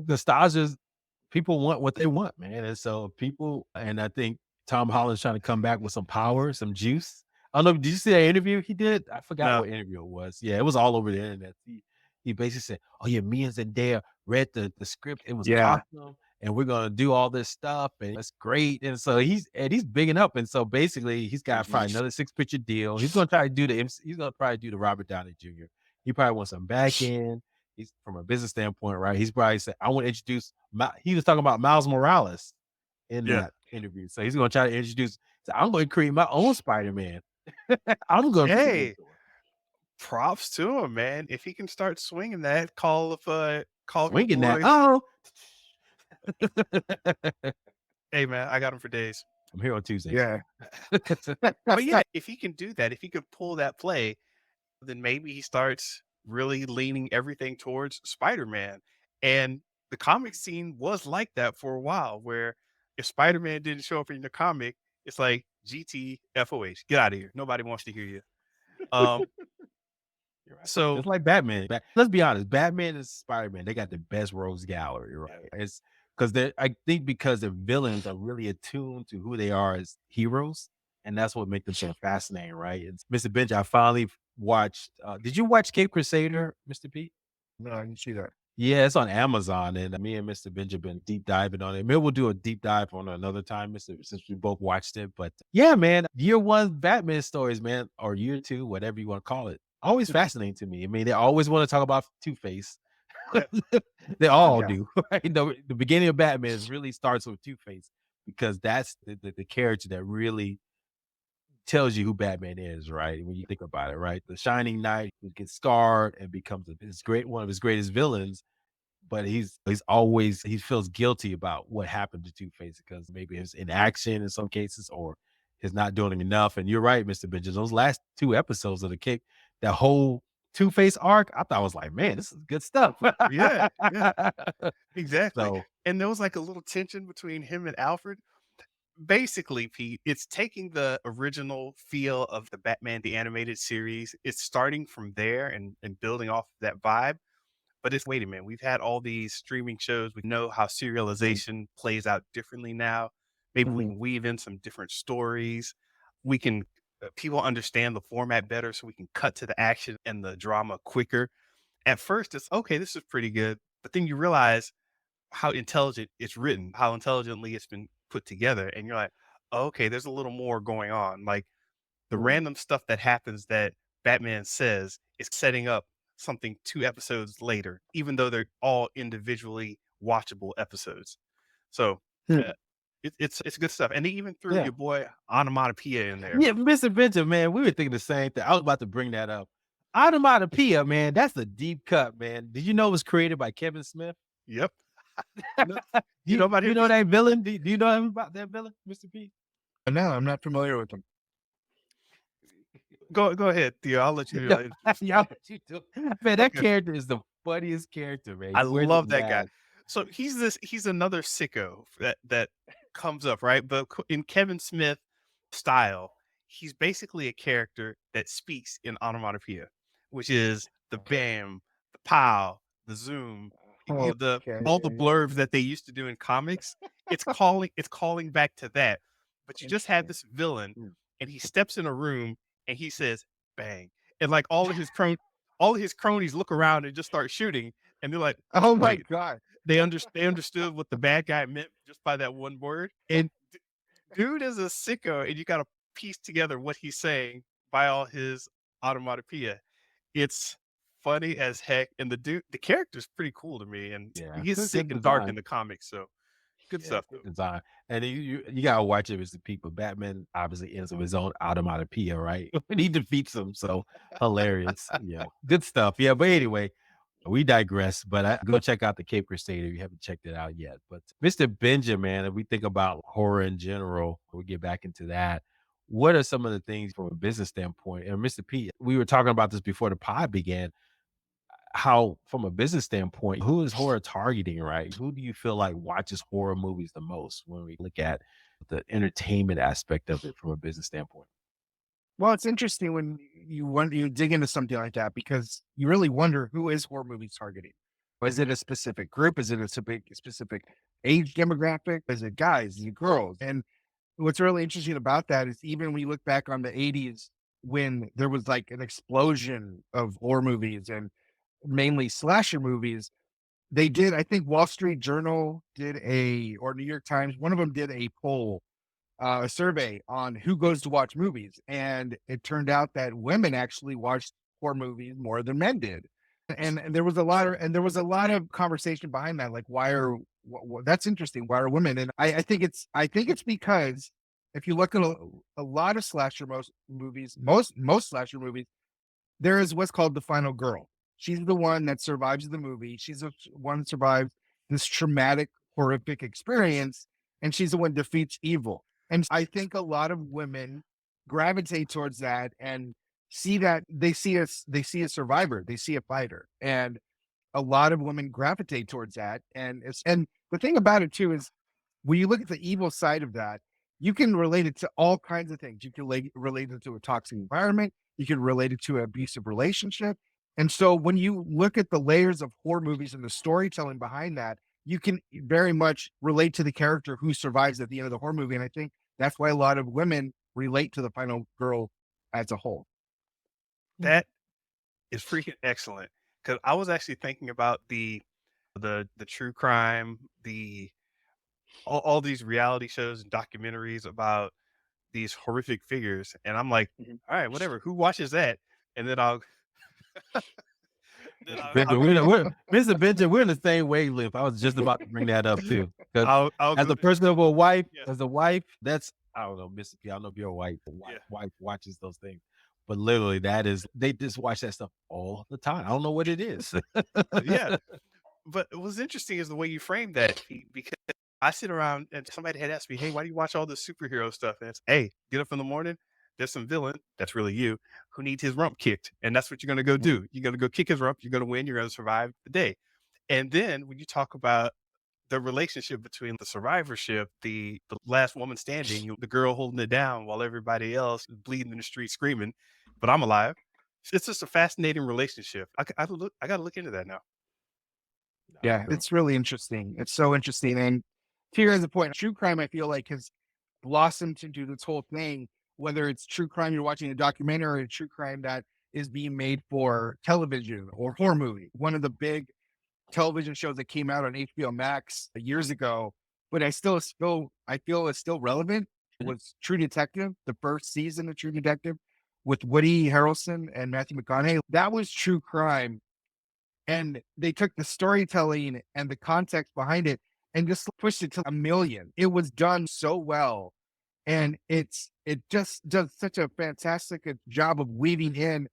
nostalgia, people want what they want, man. And so and I think Tom Holland's trying to come back with some power, some juice. I don't know. Did you see that interview he did? I forgot No. what interview it was. Yeah, it was all over the internet. He basically said, "Oh yeah, me and Zendaya read the script. It was Yeah. awesome, and we're gonna do all this stuff, and it's great." And so he's bigging up, and so basically he's got probably another 6 picture deal. He's gonna try to do he's gonna probably do the Robert Downey Jr. He probably wants some back end. He's from a business standpoint, right? He's probably said, "I want to introduce." He was talking about Miles Morales in Yeah. that interview, so he's gonna try to introduce. So I'm going to create my own Spider-Man. I'm going to be the Hey, mentor. props to him, man. If he can start swinging that, call your Swinging that. boy. Oh, Hey, man, I got him for days. I'm here on Tuesday. Yeah. But yeah, if he can do that, if he could pull that play, then maybe he starts really leaning everything towards Spider-Man. And the comic scene was like that for a while, where if Spider-Man didn't show up in the comic, it's like GTFOH, get out of here. Nobody wants to hear you. Um, You're right. so It's like Batman. Let's be honest, Batman and Spider-Man, they got the best rogues gallery, right? It's because I think because the villains are really attuned to who they are as heroes, and that's what makes them so fascinating, right? It's Mr. Bench, I finally watched. Did you watch Cape Crusader, Mr. Pete? No, I can see that. Yeah, it's on Amazon, and me and Mr. Benjamin deep diving on it. Maybe we'll do a deep dive on it another time, since we both watched it. But yeah, man, year one Batman stories, man, or year two, whatever you want to call it, always fascinating to me. I mean, they always want to talk about Two Face. yeah, They all Yeah. do, right? The beginning of Batman really starts with Two Face because that's the character that really tells you who Batman is, right? When you think about it, right? The Shining Knight who gets scarred and becomes one of his greatest villains, but he's always he feels guilty about what happened to Two-Face because maybe his inaction in some cases or his not doing enough. And you're right, Mr. Benjamin. Those last 2 episodes of the kick, that whole Two-Face arc, I thought I was like, man, this is good stuff. Yeah, yeah, exactly. So And there was like a little tension between him and Alfred. Basically, Pete, it's taking the original feel of the Batman the Animated Series. It's starting from there and building off that vibe. But it's wait a minute, we've had all these streaming shows. We know how serialization plays out differently now. Maybe we Mhm. can weave in some different stories. We can people understand the format better so we can cut to the action and the drama quicker. At first, it's okay, this is pretty good. But then you realize how intelligent it's written, how intelligently it's been put together. And you're like, "Oh, okay, there's a little more going on." Like the Mhm. random stuff that happens that Batman says is setting up something 2 episodes later, even though they're all individually watchable episodes. So, Hmm. uh, it's good stuff, and they even threw yeah. your boy Onomatopoeia in there. Yeah, Mr. Benjamin, man, we were thinking the same thing. I was about to bring that up. Onomatopoeia, man, that's a deep cut, man. Did you know it was created by Kevin Smith? Yep. You know Do you you know about you him, know Pete? that villain? Do you know him about that villain, Mr. P? No, I'm not familiar with them. Go ahead, Theo, I'll let you, No, y'all what you do. Man, that okay. character is the funniest character, man. I He wears his love that guy. mask. So he's another sicko that comes up, right? But in Kevin Smith style, he's basically a character that speaks in onomatopoeia, which is the bam, the pow, the zoom, the Okay. all the blurbs that they used to do in comics. It's calling back to that. But you just have Interesting. this villain, Mm. and he steps in a room and he says bang, and like all of his cronies look around and just start shooting, and they're like, Oh my wait, god. they understood what the bad guy meant just by that one word. And dude is a sicko, and you gotta piece together what he's saying by all his onomatopoeia. It's funny as heck, and the character's pretty cool to me, and Yeah, he is good sick and dark in design. the comics, so good Yeah, stuff good though. design. And then you gotta watch it as the people. Batman obviously ends with his own onomatopoeia, right? When he defeats him, so hilarious. Yeah, good stuff. Yeah, but anyway, we digress. But go check out the Cape Crusader if you haven't checked it out yet. But Mr. Benja, man, if we think about horror in general, we get back into that. What are some of the things from a business standpoint? And Mr. P, we were talking about this before the pod began how from a business standpoint, who is horror targeting, right? Who do you feel like watches horror movies the most when we look at the entertainment aspect of it from a business standpoint? Well, it's interesting when you dig into something like that because you really wonder who is horror movies targeting. Is it a specific group? Is it a specific age demographic? Is it guys? Is it girls? And what's really interesting about that is even when you look back on the 80s when there was like an explosion of horror movies and mainly slasher movies, they did, I think Wall Street Journal did or New York Times, one of them did a poll, a survey on who goes to watch movies. And it turned out that women actually watched horror movies more than men did. And there was a lot of conversation behind that. Like, that's interesting. Why are women? And I think it's because if you look at a lot of most slasher movies, there is what's called the final girl. She's the one that survives the movie. She's the one that survives this traumatic, horrific experience, and she's the one that defeats evil. And I think a lot of women gravitate towards that and see that they see a survivor, they see a fighter, and a lot of women gravitate towards that. And the thing about it too is when you look at the evil side of that, you can relate it to all kinds of things. You can relate it to a toxic environment. You can relate it to an abusive relationship. And so when you look at the layers of horror movies and the storytelling behind that, you can very much relate to the character who survives at the end of the horror movie. And I think that's why a lot of women relate to the final girl as a whole. That is freaking excellent because I was actually thinking about the true crime, all these reality shows and documentaries about these horrific figures, and I'm like, Mhm. all right, whatever. Who watches that? And then I'll Then Benja, Mr. Benja, we're in the same wavelength. I was just about to bring that up too. Because I'll as go a there. person of a wife, Yes. as a wife, that's I don't know, Mr. P. I don't know if your Yeah. wife watches those things, but literally that is they just watch that stuff all the time. I don't know what it is. Yeah. But what's interesting is the way you frame that because I sit around and somebody had asked me, "Hey, why do you watch all this superhero stuff?" And it's, "Hey, get up in the morning. There's some villain that's really you who needs his rump kicked, and that's what you're gonna go do. You're gonna go kick his rump. You're gonna win. You're gonna survive the day." And then when you talk about the relationship between the survivorship, the last woman standing, the girl holding it down while everybody else is bleeding in the street screaming, but I'm alive. It's just a fascinating relationship. I gotta look into that now. Yeah, it's really interesting. It's so interesting. And to your guys' point, true crime, I feel like has blossomed into this whole thing, whether it's true crime you're watching a documentary or a true crime that is being made for television or horror movie. One of the big television shows that came out on HBO Max years ago, but I feel it's still relevant was True Detective, the first season of True Detective with Woody Harrelson and Matthew McConaughey. That was true crime, and they took the storytelling and the context behind it and just pushed it to a million. It was done so well. And it just does such a fantastic job of weaving in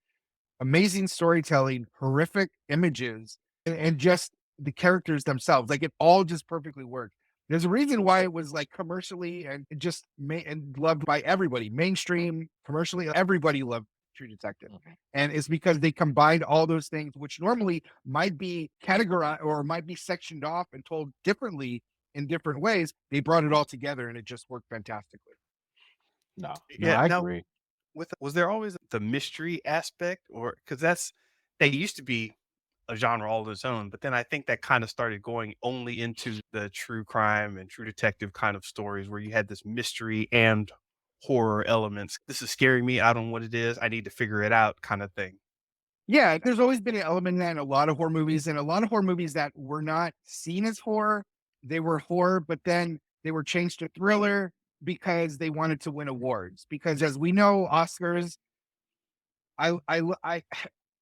amazing storytelling, horrific images, and just the characters themselves. Like it all just perfectly worked. There's a reason why it was like commercially and just and loved by everybody, mainstream, commercially, everybody loved True Detective. And it's because they combined all those things, which normally might be categorized or might be sectioned off and told differently in different ways. They brought it all together and it just worked fantastically. No, Yeah. I Now, agree. was there always the mystery aspect, or because they used to be a genre all on its own, but then I think that kind of started going only into the true crime and true detective kind of stories where you had this mystery and horror elements. This is scaring me. I don't know what it is. I need to figure it out kind of thing. Yeah, there's always been an element in that in a lot of horror movies, and a lot of horror movies that were not seen as horror. They were horror, but then they were changed to thriller because they wanted to win awards. Because as we know, Oscars, I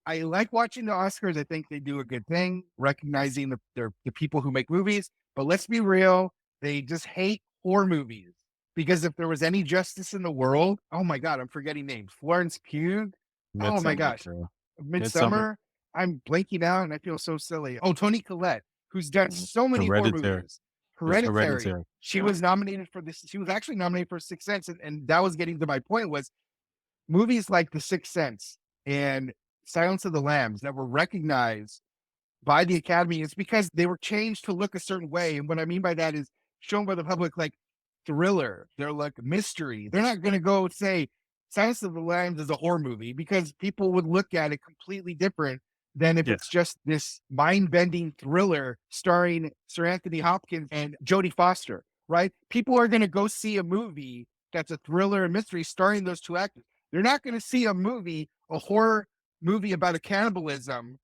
I like watching the Oscars. I think they do a good thing, recognizing the people who make movies. But let's be real, they just hate horror movies. Because if there was any justice in the world, oh my God, I'm forgetting names. Florence Pugh. Oh my Midsummer, gosh. true. Midsummer, Midsummer. I'm blanking out and I feel so silly. Oh, Toni Collette, who's done so many horror Hereditary. movies. It's Hereditary. Hereditary. She was nominated for this. She was actually nominated for Sixth Sense. And that was getting to my point was movies like The Sixth Sense and Silence of the Lambs that were recognized by the Academy is because they were changed to look a certain way. And what I mean by that is shown by the public like thriller, they're like mystery. They're not going to go say Silence of the Lambs is a horror movie because people would look at it completely different than if it's Yes. just this mind bending thriller starring Sir Anthony Hopkins and Jodie Foster, right? People are going to go see a movie that's a thriller and mystery starring those two actors. They're not going to see a horror movie about a cannibalism.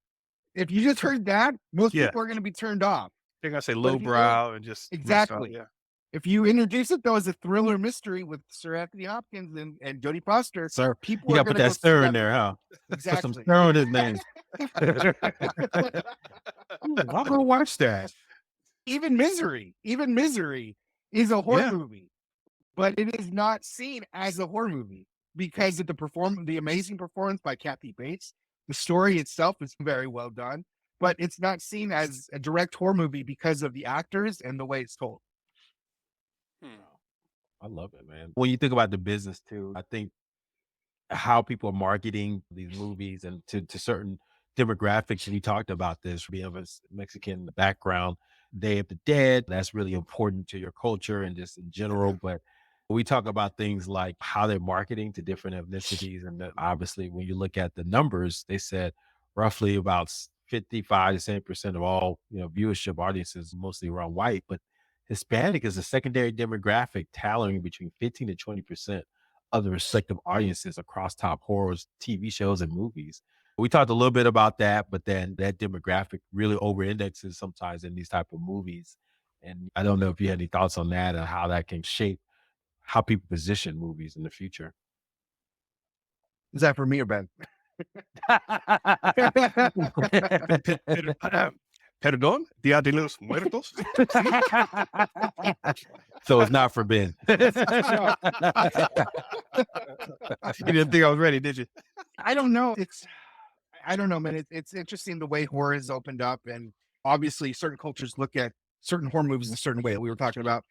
If you just heard that, most Yeah. people are going to be turned off. They're gonna say But if you lowbrow and just mess up. exactly, Yeah. if you introduce it though as a thriller mystery with Sir Anthony Hopkins and Jodie Foster, Sir, people you are gotta going put to go that see stir in that there, movie. huh? Put some Exactly. stir on his name. I'm gonna watch that. Even Misery is a horror Yeah. movie, but it is not seen as a horror movie because of the amazing performance by Kathy Bates. The story itself is very well done, but it's not seen as a direct horror movie because of the actors and the way it's told. Hmm. I love it, man. When you think about the business too, I think how people are marketing these movies and to certain demographics. And you talked about this, being of a Mexican background, Day of the Dead. That's really important to your culture and just in general. Yeah. But we talk about things like how they're marketing to different ethnicities. And obviously, when you look at the numbers, they said roughly about 55 to 70% of all viewership audiences, mostly around white, but Hispanic is a secondary demographic, tallying between 15 to 20% of the respective audiences across top horrors, TV shows, and movies. We talked a little bit about that, but then that demographic really over indexes sometimes in these type of movies. And I don't know if you had any thoughts on that and how that can shape how people position movies in the future. Is that for me or Ben? Perdón, Dia de los Muertos. See? So it's not for Ben. No, You didn't think I was ready, did you? I don't know. I don't know, man. It's interesting the way horror has opened up, and obviously, certain cultures look at certain horror movies a certain way. We were talking about.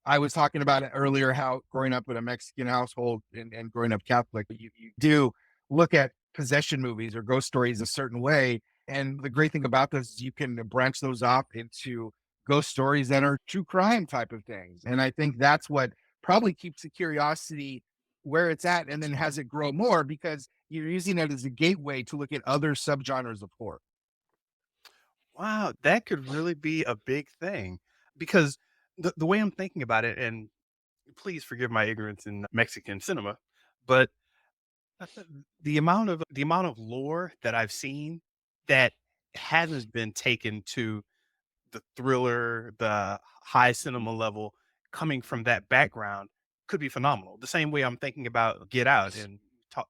I was talking about it earlier, how growing up in a Mexican household and growing up Catholic, you do look at possession movies or ghost stories a certain way. And the great thing about this is you can branch those off into ghost stories that are true crime type of things. And I think that's what probably keeps the curiosity where it's at and then has it grow more because you're using it as a gateway to look at other subgenres of horror. Wow, that could really be a big thing because the way I'm thinking about it, and please forgive my ignorance in Mexican cinema, but the amount of lore that I've seen that hasn't been taken to the thriller, the high cinema level coming from that background could be phenomenal. The same way I'm thinking about Get Out and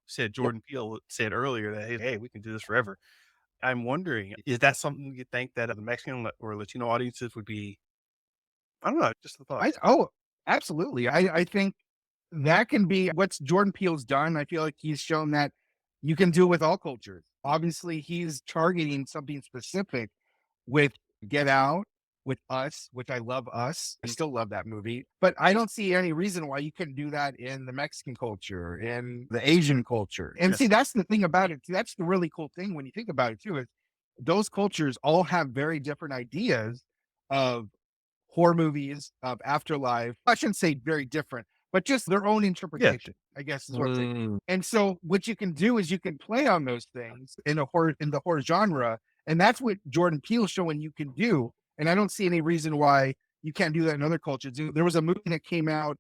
said Yep. Jordan Peele said earlier that hey, we can do this forever. I'm wondering, is that something you think that the Mexican or Latino audiences would be? I don't know, just a thought. Oh, absolutely. I think that can be what's Jordan Peele's done. I feel like he's shown that you can do it with all cultures. Obviously, he's targeting something specific with Get Out, with Us, which I love Us. I still love that movie. But I don't see any reason why you couldn't do that in the Mexican culture, in the Asian culture. And Yeah, see, that's the thing about it. That's the really cool thing when you think about it too, is those cultures all have very different ideas of horror movies, of afterlife. I shouldn't say very different, but just their own yeah, interpretation, I guess is what I'm saying. Mm. And so what you can do is you can play on those things in the horror genre. And that's what Jordan Peele's showing you can do. And I don't see any reason why you can't do that in other cultures. There was a movie that came out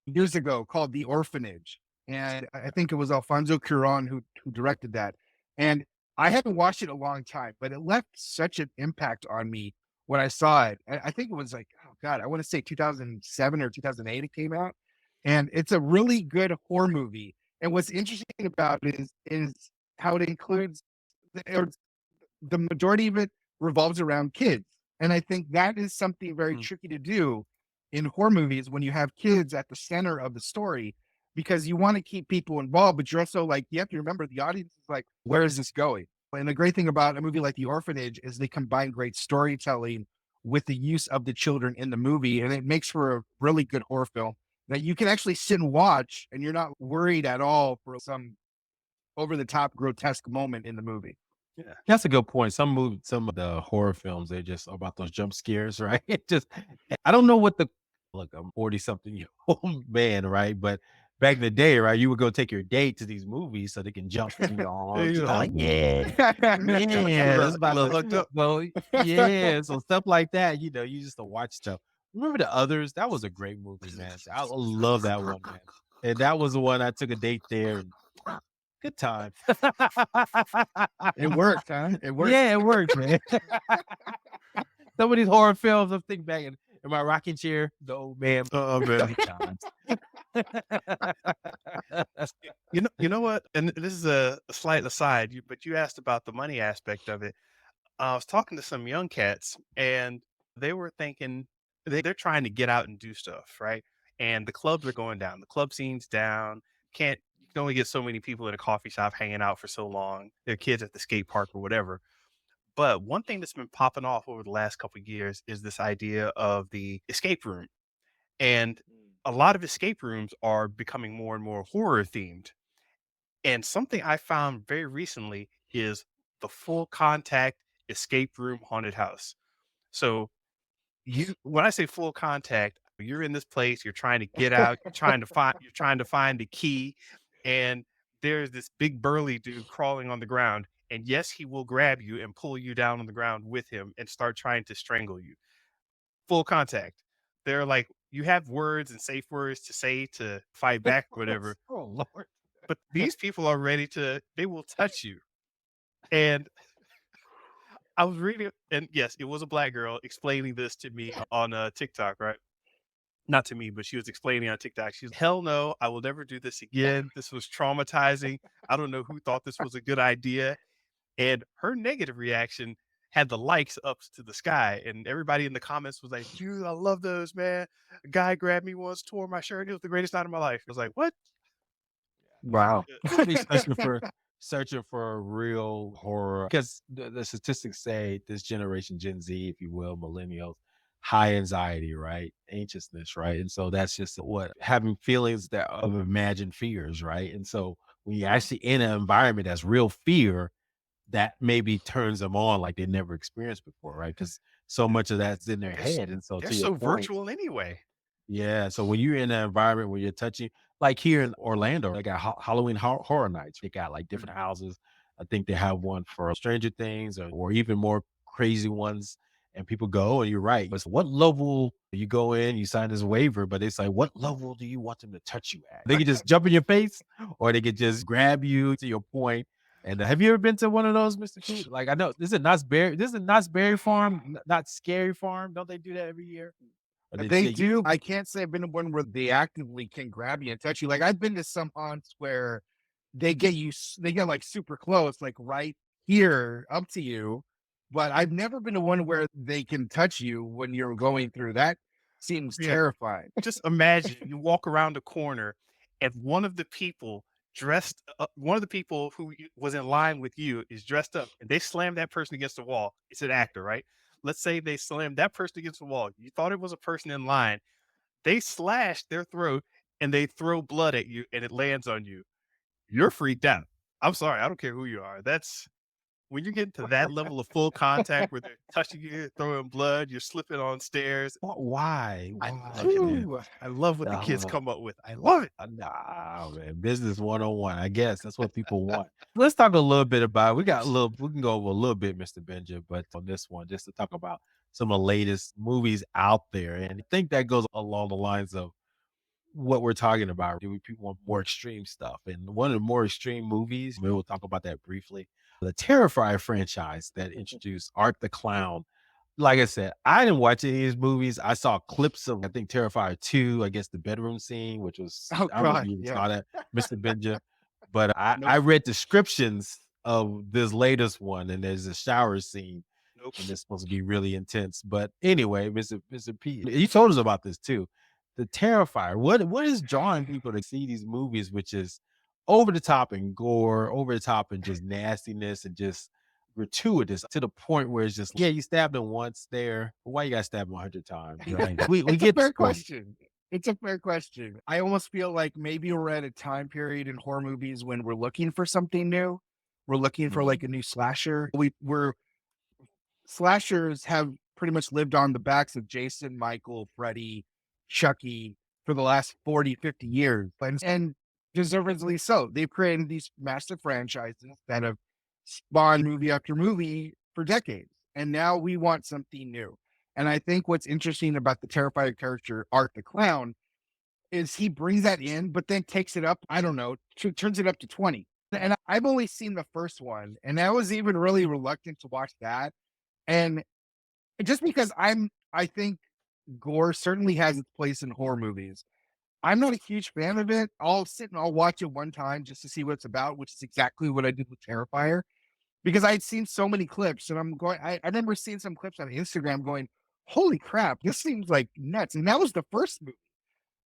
years ago called The Orphanage. And I think it was Alfonso Cuarón who directed that. And I haven't watched it in a long time, but it left such an impact on me when I saw it. I think it was like, oh God, I want to say 2007 or 2008 it came out. And it's a really good horror movie. And what's interesting about it is how it includes or the majority of it revolves around kids. And I think that is something very mm, tricky to do in horror movies when you have kids at the center of the story because you want to keep people involved, but you're also like, you have to remember the audience is like, where is this going? And the great thing about a movie like The Orphanage is they combine great storytelling with the use of the children in the movie. And it makes for a really good horror film that you can actually sit and watch and you're not worried at all for some over the top grotesque moment in the movie. yeah. That's a good point. Some of the horror films, they're just about those jump scares, right? It just I don't know what the look, I'm 40 something year old man, right? But back in the day, right, you would go take your date to these movies so they can jump in your arms. You You know, know, like, yeah, you yeah, it's a about little to hooked up. go. Yeah, so stuff like that, you just to watch stuff. Remember the others? That was a great movie, man. I love that one, man. And that was the one I took a date there and good time. It worked, huh? It worked. Yeah, it worked, man. Some of these horror films, I'm thinking back in my rocking chair, the old man. Oh man. Good times. You know what? And this is a slight aside, but you asked about the money aspect of it. I was talking to some young cats, and they were thinking they're trying to get out and do stuff, right? And the clubs are going down. The club scene's down. Can't You can only get so many people in a coffee shop hanging out for so long. Their kids at the skate park or whatever. But one thing that's been popping off over the last couple of years is this idea of the escape room. And a lot of escape rooms are becoming more and more horror themed. And something I found very recently is the full contact escape room haunted house. So when I say full contact, you're in this place, you're trying to get out, you're trying to find the key, and there's this big burly dude crawling on the ground. And yes, he will grab you and pull you down on the ground with him and start trying to strangle you. Full contact. They're like, you have words and safe words to say to fight back, whatever. Oh, Lord. But these people are ready they will touch you. And I was reading, and yes, it was a black girl explaining this to me on TikTok, right? not to me, but she was explaining on TikTok. She's, hell no, I will never do this again. This was traumatizing. I don't know who thought this was a good idea. And her negative reaction had the likes up to the sky. And everybody in the comments was like, dude, I love those, man. A guy grabbed me once, tore my shirt. It was the greatest night of my life. I was like, what? Wow. People be searching for a real horror because the statistics say this generation, Gen Z, if you will, millennials, high anxiety, right? Anxiousness, right? And so that's just what having feelings that of imagined fears, right? And so when you're actually in an environment that's real fear, that maybe turns them on like they never experienced before, right? Because so much of that's in their They're, s- head. And so they're to your so point, virtual anyway. yeah, so when you're in an environment where you're touching like here in Orlando, they got Halloween Horror Nights. They got like different houses. I think they have one for Stranger Things or even more crazy ones. And people go, and you're right. It's what level you go in, you sign this waiver, but it's like, what level do you want them to touch you at? They could just jump in your face, or they could just grab you to your point. And have you ever been to one of those, Mr. Cool? Like I know this is Knott's Berry, this is Knott's Berry Farm, not Scary Farm. Don't they do that every year? Or They they do. I can't say I've been to one where they actively can grab you and touch you. Like I've been to some haunts where they get like super close, like right here up to you. But I've never been to one where they can touch you when you're going through. That seems Yeah. terrifying. Just imagine you walk around the corner and one of the people who was in line with you is dressed up and they slam that person against the wall. It's an actor, right? Let's say they slammed that person against the wall. You thought it was a person in line. They slash their throat and they throw blood at you and it lands on you. You're freaked out. I'm sorry. I don't care who you are. That's when you get to that level of full contact where they're touching you, throwing blood, you're slipping on stairs. Why? I Why, love it, man. man? Ooh. I love what the kids Uh, come up with. I love it. nah, man. Business 101. I guess that's what people want. Let's talk a little bit about we can go over a little bit, Mr. Benja, but on this one, just to talk about some of the latest movies out there. And I think that goes along the lines of what we're talking about. Do we people want more extreme stuff? And one of the more extreme movies, maybe we'll talk about that briefly. The Terrifier franchise that introduced Art the Clown. Like I said, I didn't watch any of these movies. I saw clips of, I think, Terrifier 2, I guess the bedroom scene, which was, Oh I don't know if God. you even Yeah. saw that, Mr. Benja, but I Nope. read descriptions of this latest one, and there's a shower scene, Nope. and it's supposed to be really intense. But anyway, Mr. P, you told us about this too. The Terrifier. What is drawing people to see these movies, which is over the top and gore, over the top and just nastiness and just gratuitous to the point where it's just, yeah, you stabbed him once there. But why you got stabbed 100 times? Right. We It's a get the fair point. question. It's a fair question. I almost feel like maybe we're at a time period in horror movies when we're looking for something new. We're looking for like Mhm. a new slasher. We're slashers have pretty much lived on the backs of Jason, Michael, Freddy, Chucky for the last 40, 50 years. And deservedly so. They've created these massive franchises that have spawned movie after movie for decades. And now we want something new. And I think what's interesting about the Terrifier character, Art the Clown, is he brings that in, but then takes it up, I don't know, turns it up to 20. And I've only seen the first one, and I was even really reluctant to watch that. And just because I think gore certainly has its place in horror movies. I'm not a huge fan of it. I'll sit and I'll watch it one time just to see what it's about, which is exactly what I did with Terrifier because I had seen so many clips and I remember seeing some clips on Instagram going, holy crap, this seems like nuts. And that was the first movie.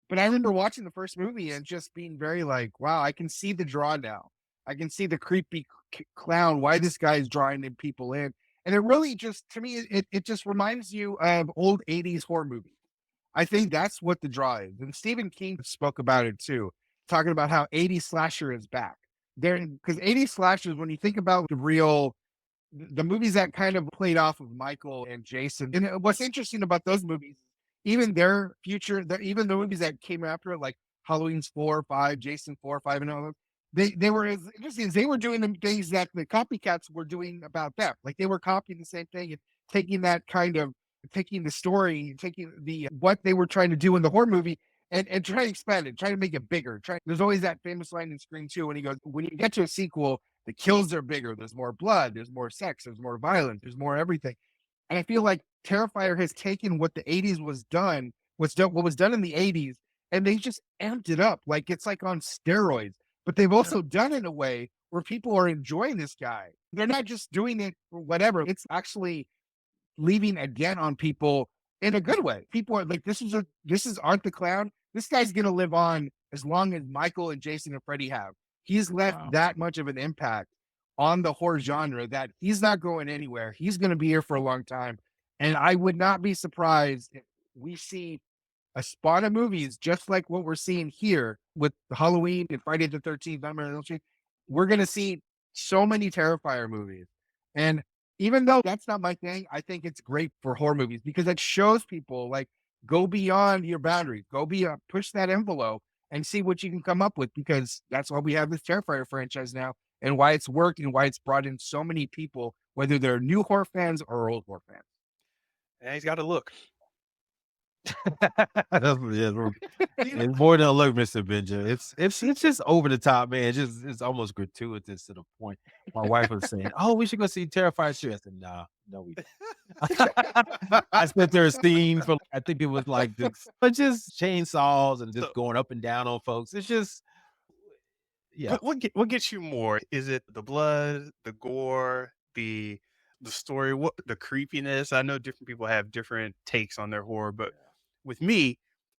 But I remember watching the first movie and just being very like, wow, I can see the draw now. I can see the creepy clown, why this guy is drawing in people in. And it really just, to me, it just reminds you of old 80s horror movies. I think that's what the draw is. And Stephen King spoke about it too, talking about how 80s slasher is back. There, because 80s slashers, when you think about the movies that kind of played off of Michael and Jason. And what's interesting about those movies, even their future, even the movies that came after it, like Halloween's 4, 5, Jason 4, 5, and all those, they were as interesting as they were doing the things that the copycats were doing about them. Like they were copying the same thing and taking that kind of taking the story, taking the what they were trying to do in the horror movie and try to expand it, try to make it bigger. There's always that famous line in Scream 2 when he goes, when you get to a sequel, the kills are bigger. There's more blood. There's more sex. There's more violence. There's more everything. And I feel like Terrifier has taken what the 80s was done what was done in the 80s, and they just amped it up like it's like on steroids. But they've also done it in a way where people are enjoying this guy. They're not just doing it for whatever. It's actually leaving a dent on people in a good way. People are like, this is Art the Clown. This guy's gonna live on as long as Michael and Jason and Freddy have. He's left Wow. that much of an impact on the horror genre that he's not going anywhere. He's gonna be here for a long time. And I would not be surprised if we see a spawn of movies just like what we're seeing here with Halloween and Friday the 13th, Nightmare on Elm Street. We're going to see so many Terrifier movies. And even though that's not my thing, I think it's great for horror movies because it shows people like go beyond your boundaries, go beyond, push that envelope and see what you can come up with because that's why we have this Terrifier franchise now and why it's worked and why it's brought in so many people, whether they're new horror fans or old horror fans. And he's got to look. It's more than a look, Mr. Benja. It's just over the top, man. It's almost gratuitous to the point. My wife was saying, "Oh, we should go see Terrifier 2." I said, "Nah, no, we don't." I spent there a scene for I think it was like this, but just chainsaws and just So, going up and down on folks. It's just yeah. what gets you more? Is it the blood, the gore, the story, what the creepiness? I know different people have different takes on their horror, but with me,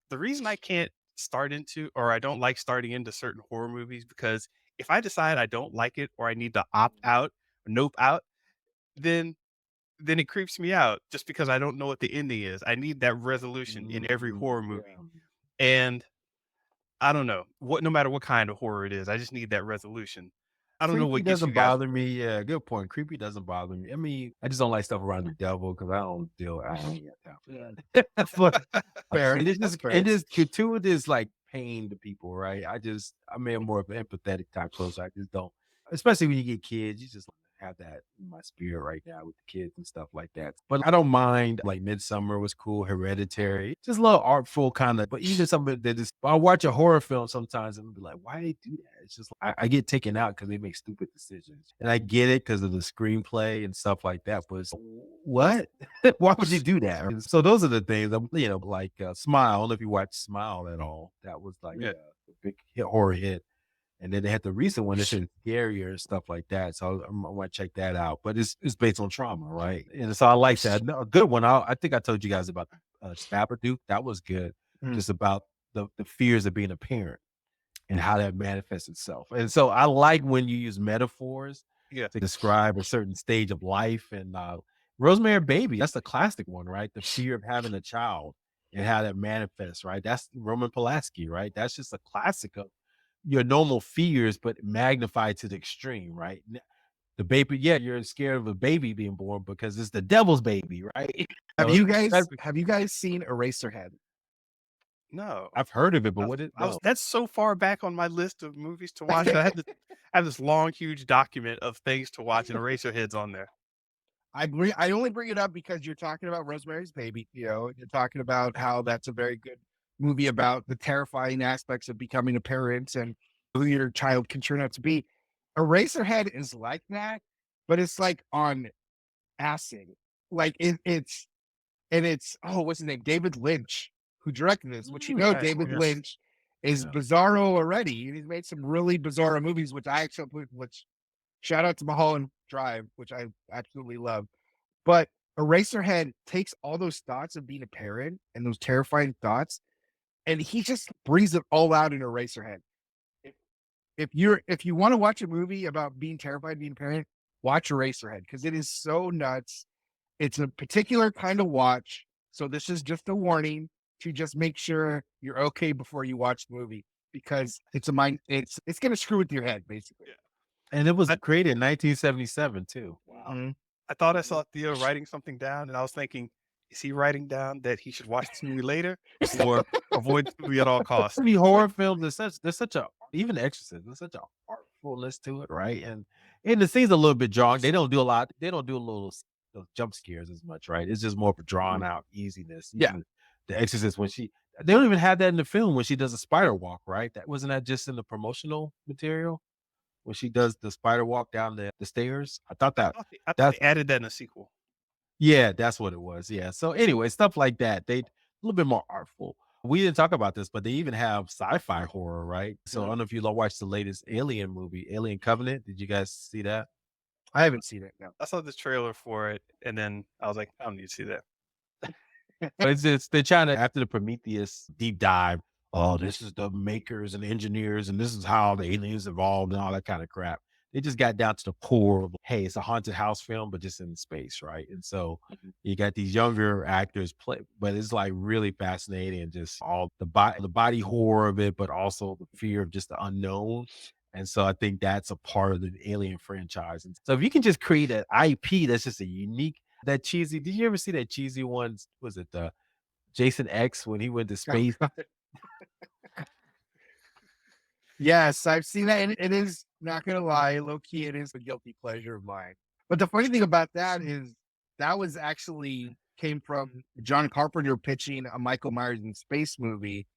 the reason I can't start into or I don't like starting into certain horror movies because if I decide I don't like it or I need to opt out, nope out, then it creeps me out just because I don't know what the ending is. I need that resolution in every horror movie. Yeah. And I don't know what, no matter what kind of horror it is, I just need that resolution. I don't know Creepy what gets you doesn't guys. bother me. Yeah, good point. Creepy doesn't bother me. I mean, I just don't like stuff around the devil because I ain't got time for that. But Fair. it is That's just fair. it is gratuitous like pain to people, right? I mean, I'm more of an empathetic type person. I just don't, especially when you get kids, you just have that in my spirit right now with the kids and stuff like that. But I don't mind like Midsummer was cool, Hereditary, just a little artful kind of. But even something that is, I'll watch a horror film sometimes and be like, why they do that? It's just I get taken out because they make stupid decisions, and I get it because of the screenplay and stuff like that. But it's, what? Why would you do that? So those are the things like Smile. I don't know if you watch Smile at all. That was like Yeah. a big horror hit. And then they had the recent one that's in scarier and stuff like that. So I want to check that out. But it's based on trauma, right? And so I like that. A good one. I think I told you guys about Babadook. That was good. Mm. Just about the fears of being a parent and how that manifests itself. And so I like when you use metaphors Yeah. to describe a certain stage of life. And Rosemary Baby, that's the classic one, right? The fear of having a child and how that manifests, right? That's Roman Polanski, right? That's just a classic of your normal fears, but magnified to the extreme, right? The baby, yeah, you're scared of a baby being born because it's the devil's baby, right? Have So you guys seen Eraserhead? No. I've heard of it, but I was what it I was no. that's so far back on my list of movies to watch. I have this long, huge document of things to watch, and Eraserhead's on there. I only bring it up because you're talking about Rosemary's Baby. You're talking about how that's a very good movie about the terrifying aspects of becoming a parent and who your child can turn out to be. Eraserhead is like that, but it's like on acid. Like it's what's his name? David Lynch, who directed this, which Right, David yeah. Lynch is Yeah. bizarro already. And he's made some really bizarro movies, which shout out to Mulholland Drive, which I absolutely love. But Eraserhead takes all those thoughts of being a parent and those terrifying thoughts, and he just breathes it all out in Eraserhead. If if you want to watch a movie about being terrified of being a parent, watch Eraserhead because it is so nuts. It's a particular kind of watch. So this is just a warning to just make sure you're okay before you watch the movie because it's gonna screw with your head, basically. Yeah. And it was I created in 1977 too. Wow. Mhm. I thought I saw Theo writing something down, and I was thinking, is he writing down that he should watch this movie later or avoid this movie at all costs? Movie horror films, there's such a even The Exorcist, there's such a artfulness to it, right? And the scene's a little bit jarring. They don't do a lot. They don't do a little those jump scares as much, right? It's just more of a drawn out easiness. Yeah. Even The Exorcist when they don't even have that in the film when she does a spider walk, right? That wasn't that just in the promotional material when she does the spider walk down the stairs. I thought I thought that's they added that in a sequel. yeah, that's what it was. Yeah. So anyway, stuff like that. They little bit more artful. We didn't talk about this, but they even have sci-fi horror, right? So I don't know if you watched the latest Alien movie, Alien Covenant. Did you guys see that? I haven't seen it. No. I saw this trailer for it, and then I was like, I don't need to see that. But it's they're trying to after the Prometheus deep dive. Oh, this is the makers and engineers, and this is how the aliens evolved and all that kind of crap. They just got down to the core of hey, it's a haunted house film, but just in space, right? And so you got these younger actors play, but it's like really fascinating and just all the body horror of it, but also the fear of just the unknown. And so I think that's a part of the Alien franchise. And so if you can just create an IP that's just a unique that cheesy. Did you ever see that cheesy one? Was it the Jason X when he went to space? Yes, I've seen that, and it is not gonna lie, low key, it is a guilty pleasure of mine. But the funny thing about that is that was actually came from John Carpenter pitching a Michael Myers in space movie,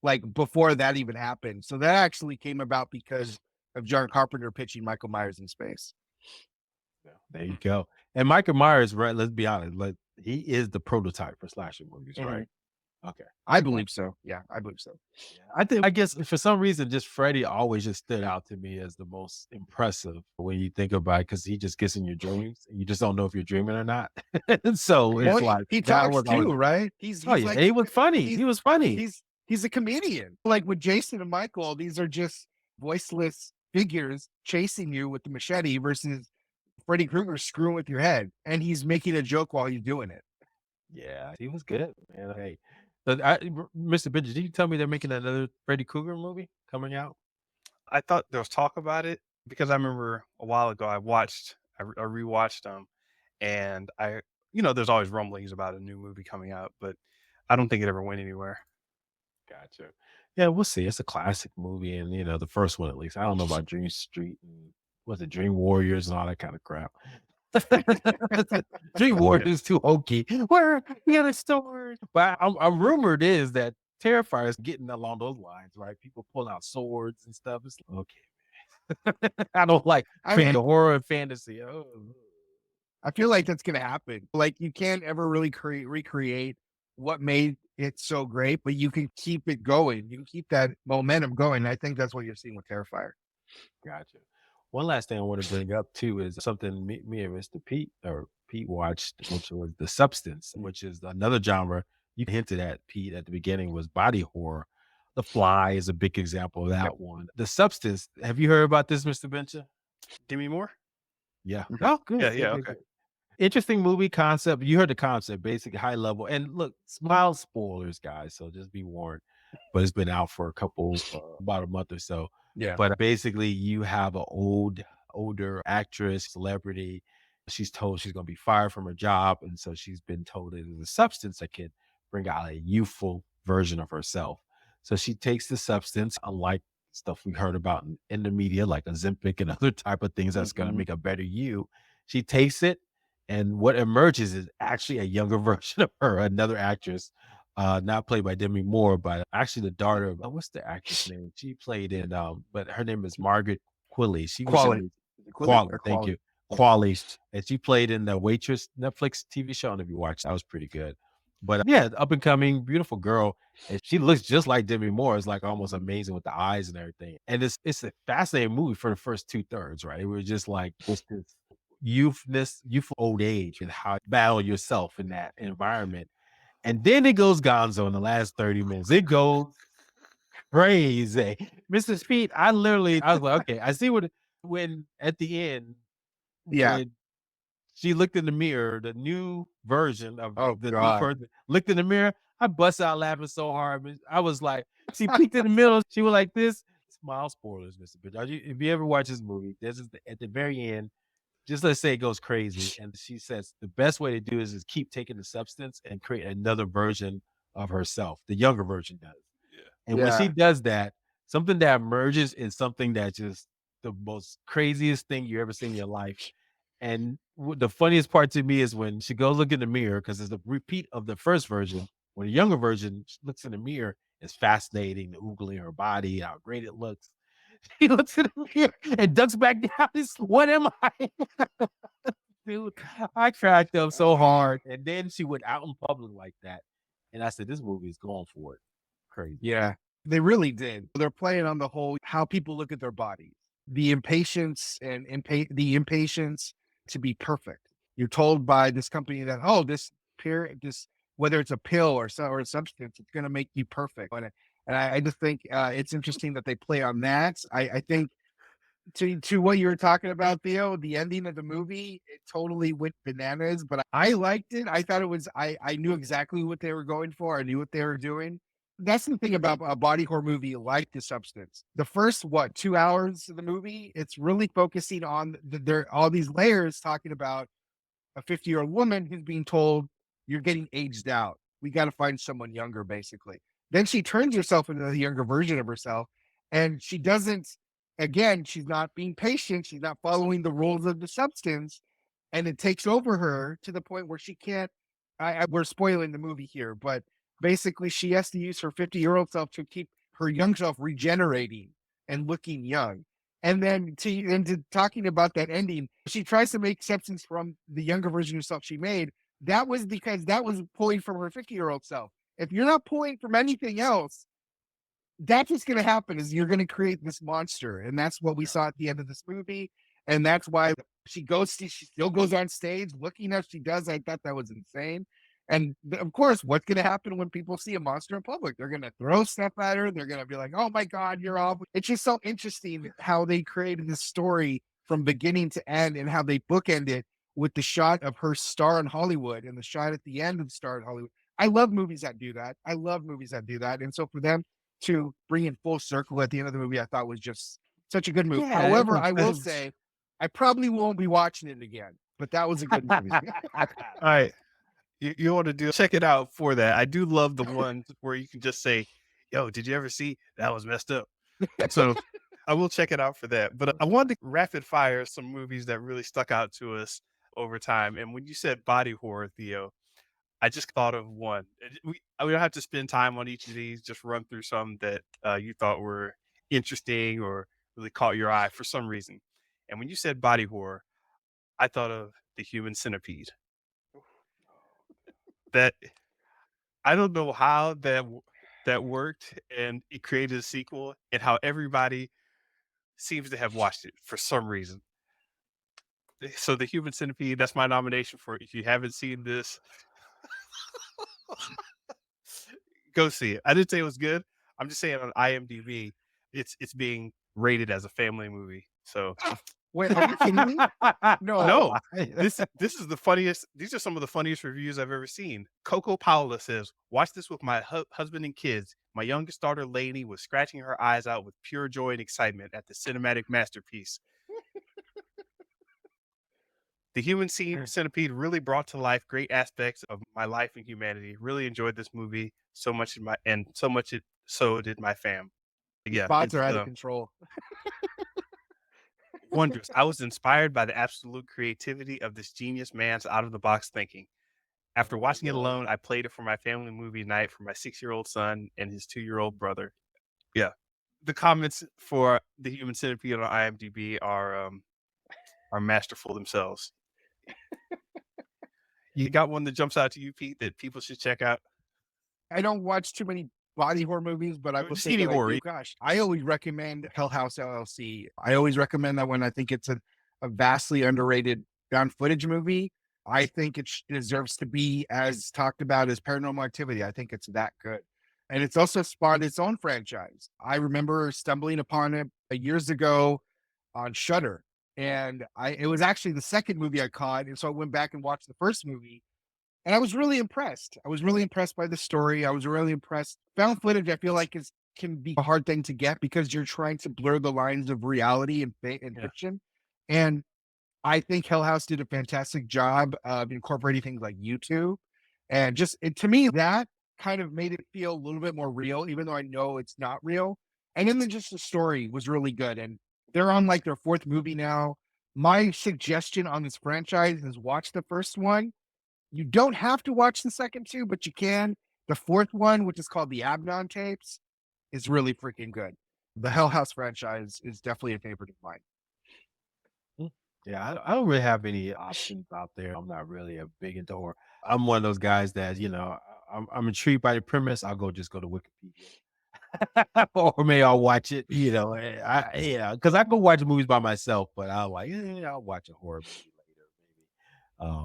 like before that even happened. So that actually came about because of John Carpenter pitching Michael Myers in space. There you go. And Michael Myers, right? Let's be honest, like he is the prototype for slasher movies, right? Okay. I believe so. Yeah, I believe so. I guess for some reason, just Freddy always just stood out to me as the most impressive when you think about it, because he just gets in your dreams and you just don't know if you're dreaming or not. And so it's Well, like he that talks was too, always, right? oh yeah, Like he was funny. he's He was funny. he's a comedian. Like with Jason and Michael, these are just voiceless figures chasing you with the machete versus Freddy Krueger screwing with your head, and he's making a joke while he's doing it. Yeah, he was good, man. Hey, Mr. Benja, did you tell me they're making another Freddy Krueger movie coming out? I thought there was talk about it because I remember a while ago I rewatched them, and there's always rumblings about a new movie coming out, but I don't think it ever went anywhere. Gotcha. Yeah, we'll see. It's a classic movie, and the first one at least. I don't know about Dream Street and was it Dream Warriors and all that kind of crap. Dream Warriors is too hokey. Where we got a story, but I'm rumored is that Terrifier is getting along those lines, right? People pulling out swords and stuff. It's like, okay, man. I don't like horror and fantasy. Oh. I feel like that's gonna happen. Like you can't ever really recreate what made it so great, but you can keep it going. You can keep that momentum going. I think that's what you're seeing with Terrifier. Gotcha. One last thing I want to bring up too is something me and Mr. Pete watched, which was The Substance, which is another genre. You hinted at Pete at the beginning was body horror. The Fly is a big example of that one. The Substance. Have you heard about this, Mr. Benja? Demi Moore? Yeah. Oh, good. Yeah, Good, okay. good. Interesting movie concept. You heard the concept, basic high level. And look, mild spoilers, guys. So just be warned. But it's been out for about a month or so. Yeah. But basically, you have an older actress, celebrity. She's told she's going to be fired from her job. And so she's been told it is a substance that can bring out a youthful version of herself. So she takes the substance, unlike stuff we heard about in the media, like Ozempic and other type of things that's going to make a better you. She takes it. And what emerges is actually a younger version of her, another actress, not played by Demi Moore, but actually the daughter of what's the actress name? She played in, but her name is Margaret Qualley. She was Qualley. Qualley, thank you, Qualley, and she played in the Waitress Netflix TV show. I don't know if you watched, that was pretty good. But yeah, up and coming, beautiful girl, and she looks just like Demi Moore. It's like almost amazing with the eyes and everything. And it's a fascinating movie for the first 2/3, right? It was just like this youthful old age and how you battle yourself in that environment. And then it goes gonzo in the last 30 minutes. It goes crazy. Mr. Speed, I was like, okay, I see when at the end, when she looked in the mirror, the new version of the new person looked in the mirror, I bust out laughing so hard. I was like, she peeked in the middle, she was like this. Smile spoilers, Mr. Bitch. If you ever watch this movie, this is at the very end. Just let's say it goes crazy. And she says the best way to do is keep taking the substance and create another version of herself. The younger version does. Yeah. And when she does that, something that emerges is something that just the most craziest thing you ever seen in your life. And the funniest part to me is when she goes look in the mirror, because it's a repeat of the first version. When the younger version looks in the mirror, it's fascinating, oogling her body, how great it looks. He looks in the mirror and ducks back down. What am I? Dude, I cracked up so hard. And then she went out in public like that. And I said, this movie is going for it. Crazy. Yeah, they really did. They're playing on the whole how people look at their bodies, the impatience and the impatience to be perfect. You're told by this company that, oh, this whether it's a pill or a substance, it's going to make you perfect. And I just think it's interesting that they play on that. I think to what you were talking about, Theo, the ending of the movie, it totally went bananas, but I liked it. I thought it was I knew exactly what they were going for. I knew what they were doing. That's the thing about a body horror movie like The Substance. The first 2 hours of the movie, it's really focusing on there all these layers talking about a 50-year-old woman who's being told, you're getting aged out. We got to find someone younger, basically. Then she turns herself into the younger version of herself. And she doesn't, again, she's not being patient. She's not following the rules of the substance. And it takes over her to the point where she can't. We're spoiling the movie here, but basically, she has to use her 50-year-old self to keep her young self regenerating and looking young. And then to talking about that ending, she tries to make exceptions from the younger version of herself she made. That was because that was pulling from her 50-year-old self. If you're not pulling from anything else, that's what's going to happen is you're going to create this monster. And that's what we saw at the end of this movie. And that's why she still goes on stage looking as she does. I thought that was insane. And of course, what's going to happen when people see a monster in public? They're going to throw stuff at her. They're going to be like, oh my God, you're off. It's just so interesting how they created this story from beginning to end and how they bookend it with the shot of her star in Hollywood and the shot at the end of the star in Hollywood. I love movies that do that. I love movies that do that. And so for them to bring it full circle at the end of the movie, I thought was just such a good move. Yeah, it However, was, I it will was say I probably won't be watching it again, but that was a good movie. All right. You want to do check it out for that. I do love the ones where you can just say, "Yo, did you ever see that was messed up?" So I will check it out for that. But I wanted to rapid fire some movies that really stuck out to us over time. And when you said body horror, Theo, I just thought of one. We don't have to spend time on each of these. Just run through some that you thought were interesting or really caught your eye for some reason. And when you said body horror, I thought of the Human Centipede. That I don't know how that worked, and it created a sequel, and how everybody seems to have watched it for some reason. So, The Human Centipede, that's my nomination for if you haven't seen this, go see it. I didn't say it was good. I'm just saying on IMDb, it's being rated as a family movie. So Wait, are you kidding me? No. no, this is the funniest. These are some of the funniest reviews I've ever seen. Coco Paula says, "Watch this with my husband and kids. My youngest daughter Lainey was scratching her eyes out with pure joy and excitement at the cinematic masterpiece. The Centipede really brought to life great aspects of my life and humanity. Really enjoyed this movie so much so much it so did my fam. Yeah, Bots it's are out of control. wondrous. I was inspired by the absolute creativity of this genius man's out of the box thinking. After watching it alone, I played it for my family movie night for my 6-year-old son and his 2-year-old brother. Yeah. The comments for The Human Centipede on IMDb are masterful themselves. You got one that jumps out to you, Pete, that people should check out? I don't watch too many body horror movies, but I will Just say any that I horror. do. Gosh, I always recommend Hell House LLC. I always recommend that one. I think it's a vastly underrated found footage movie. I think deserves to be as talked about as Paranormal Activity. I think it's that good. And it's also spawned its own franchise. I remember stumbling upon it years ago on Shutter. And it was actually the second movie I caught. And so I went back and watched the first movie and I was really impressed. I was really impressed by the story. I was really impressed. Found footage, I feel like, can be a hard thing to get because you're trying to blur the lines of reality and Yeah. fiction. And I think Hell House did a fantastic job of incorporating things like YouTube. And to me, that kind of made it feel a little bit more real, even though I know it's not real. And then just the story was really good. And they're on like their fourth movie now. My suggestion on this franchise is watch the first one. You don't have to watch the second two, but you can. The fourth one, which is called the Abnon tapes, is really freaking good. The Hell House franchise is definitely a favorite of mine. Yeah, I don't really have any options out there. I'm not really a big into horror. I'm one of those guys that, I'm intrigued by the premise, I'll just go to Wikipedia. Or maybe I'll watch it, because I go watch movies by myself, but I'll like, I'll watch a horror movie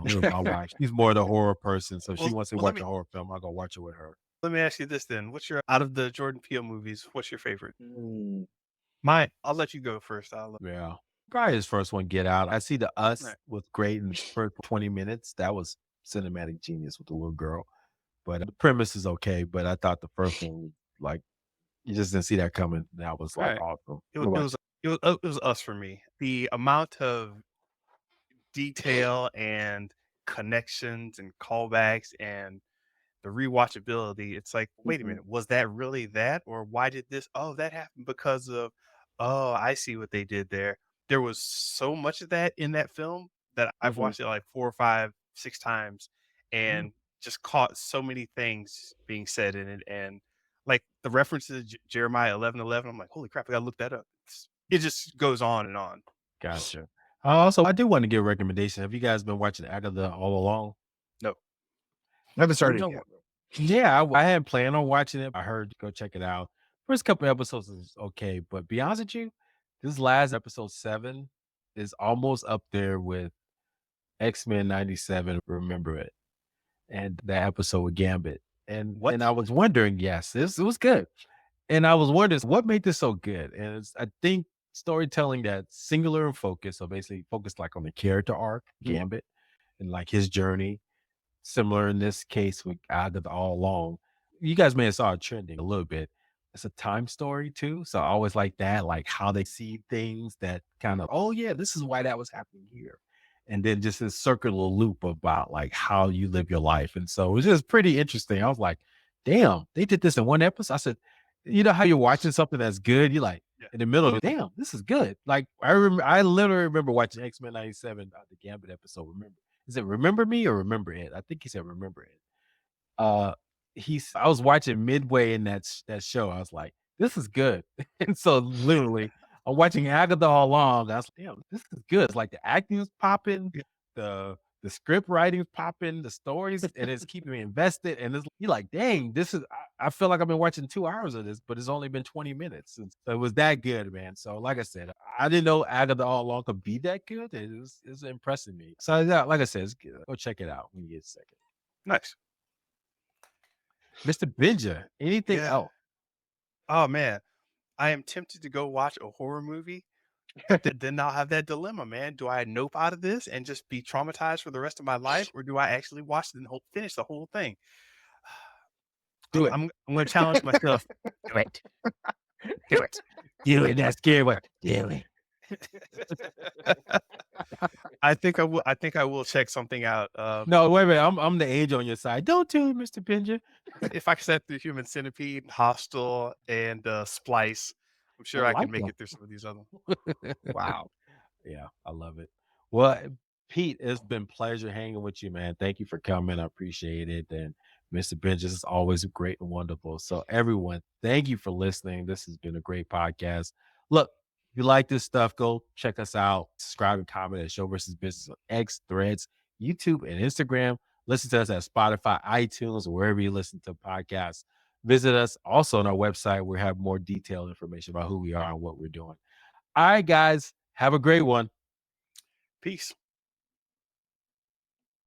later, maybe. My wife, she's more the horror person, so if she Well, wants to well, watch a horror film, I'll go watch it with her. let me ask you this then. What's your out of the Jordan Peele movies, what's your favorite? Mm. Mine, I'll let you go first. Yeah. Probably his first one, Get Out. I see The Us Right. was great in the first 20 minutes. That was cinematic genius with the little girl. But the premise is okay. But I thought the first one, like, you just didn't see that coming. That was like Right. awesome. It What was it about was it was Us for me. The amount of detail and connections and callbacks and the rewatchability, it's like, you? wait a minute, was that really that? Or why did this? Oh, that happened because of, oh, I see what they did there. There was so much of that in that film that I've Mhm. watched it like 4 or 5, 6 times Mhm. and just caught so many things being said in it. And like the references to Jeremiah 11:11, I'm like, holy crap, I gotta look that up. It just goes on and on. Gotcha. Also, I do want to give a recommendation. Have you guys been watching Agatha all along? No. Never You started know yet. what? Yeah, I had planned on watching it. I heard go check it out. First couple episodes is okay, but be honest with you, this last episode 7 is almost up there with X-Men 97. Remember it, and that episode with Gambit, and What? I was wondering, yes, this it was good, and I was wondering what made this so good, and it's I think storytelling that's singular and focused, so basically focused like on the character arc, Mhm. Gambit, and like his journey. Similar in this case with Agatha All Along. You guys may have saw it trending a little bit. It's a time story too, so I always like that, like how they see things that kind of, oh yeah, this is why that was happening here, and then just this circular loop about like how you live your life, and so it was just pretty interesting. I was like, damn, they did this in one episode. I said, you know how you're watching something that's good, you're like Yeah. in the middle of it, damn, this is good. Like I literally remember watching X-Men 97, the Gambit episode. Remember, is it Remember Me or Remember It? I think he said Remember It. Uh, I was watching midway in that show. I was like, this is good. And so literally, I'm watching Agatha all along. I was like, damn, this is good. It's like the acting is popping, Yeah. the script writing is popping, the stories, and it's keeping me invested. And you're like, dang, this is. I feel like I've been watching 2 hours of this, but it's only been 20 minutes. And so it was that good, man. So like I said, I didn't know Agatha all along could be that good. It's impressing me. So yeah, like I said, it's good. Go check it out when you get a second. Nice. Mr. Benja, anything Yeah. else? Oh man. I am tempted to go watch a horror movie, but then I'll have that dilemma, man. Do I nope out of this and just be traumatized for the rest of my life, or do I actually watch the whole finish the whole thing? Do it. I'm gonna challenge myself. Do it. Do it. Do it. That scary one. Do it. I think I will check something out. No, wait a minute. I'm the age on your side. Don't do it, Mr. Benja. If I can set through Human Centipede, Hostel, and Splice, I'm I sure I can like make them. it through some of these other. Wow. Yeah, I love it. Well, Pete, it's been pleasure hanging with you, man. Thank you for coming. I appreciate it. And Mr. Benja is always great and wonderful. So, everyone, thank you for listening. This has been a great podcast. Look, if you like this stuff, go check us out. Subscribe and comment at Show versus Business on X, Threads, YouTube, and Instagram. Listen to us at Spotify, iTunes, or wherever you listen to podcasts. Visit us also on our website. We have more detailed information about who we are and what we're doing. All right, guys, have a great one. Peace.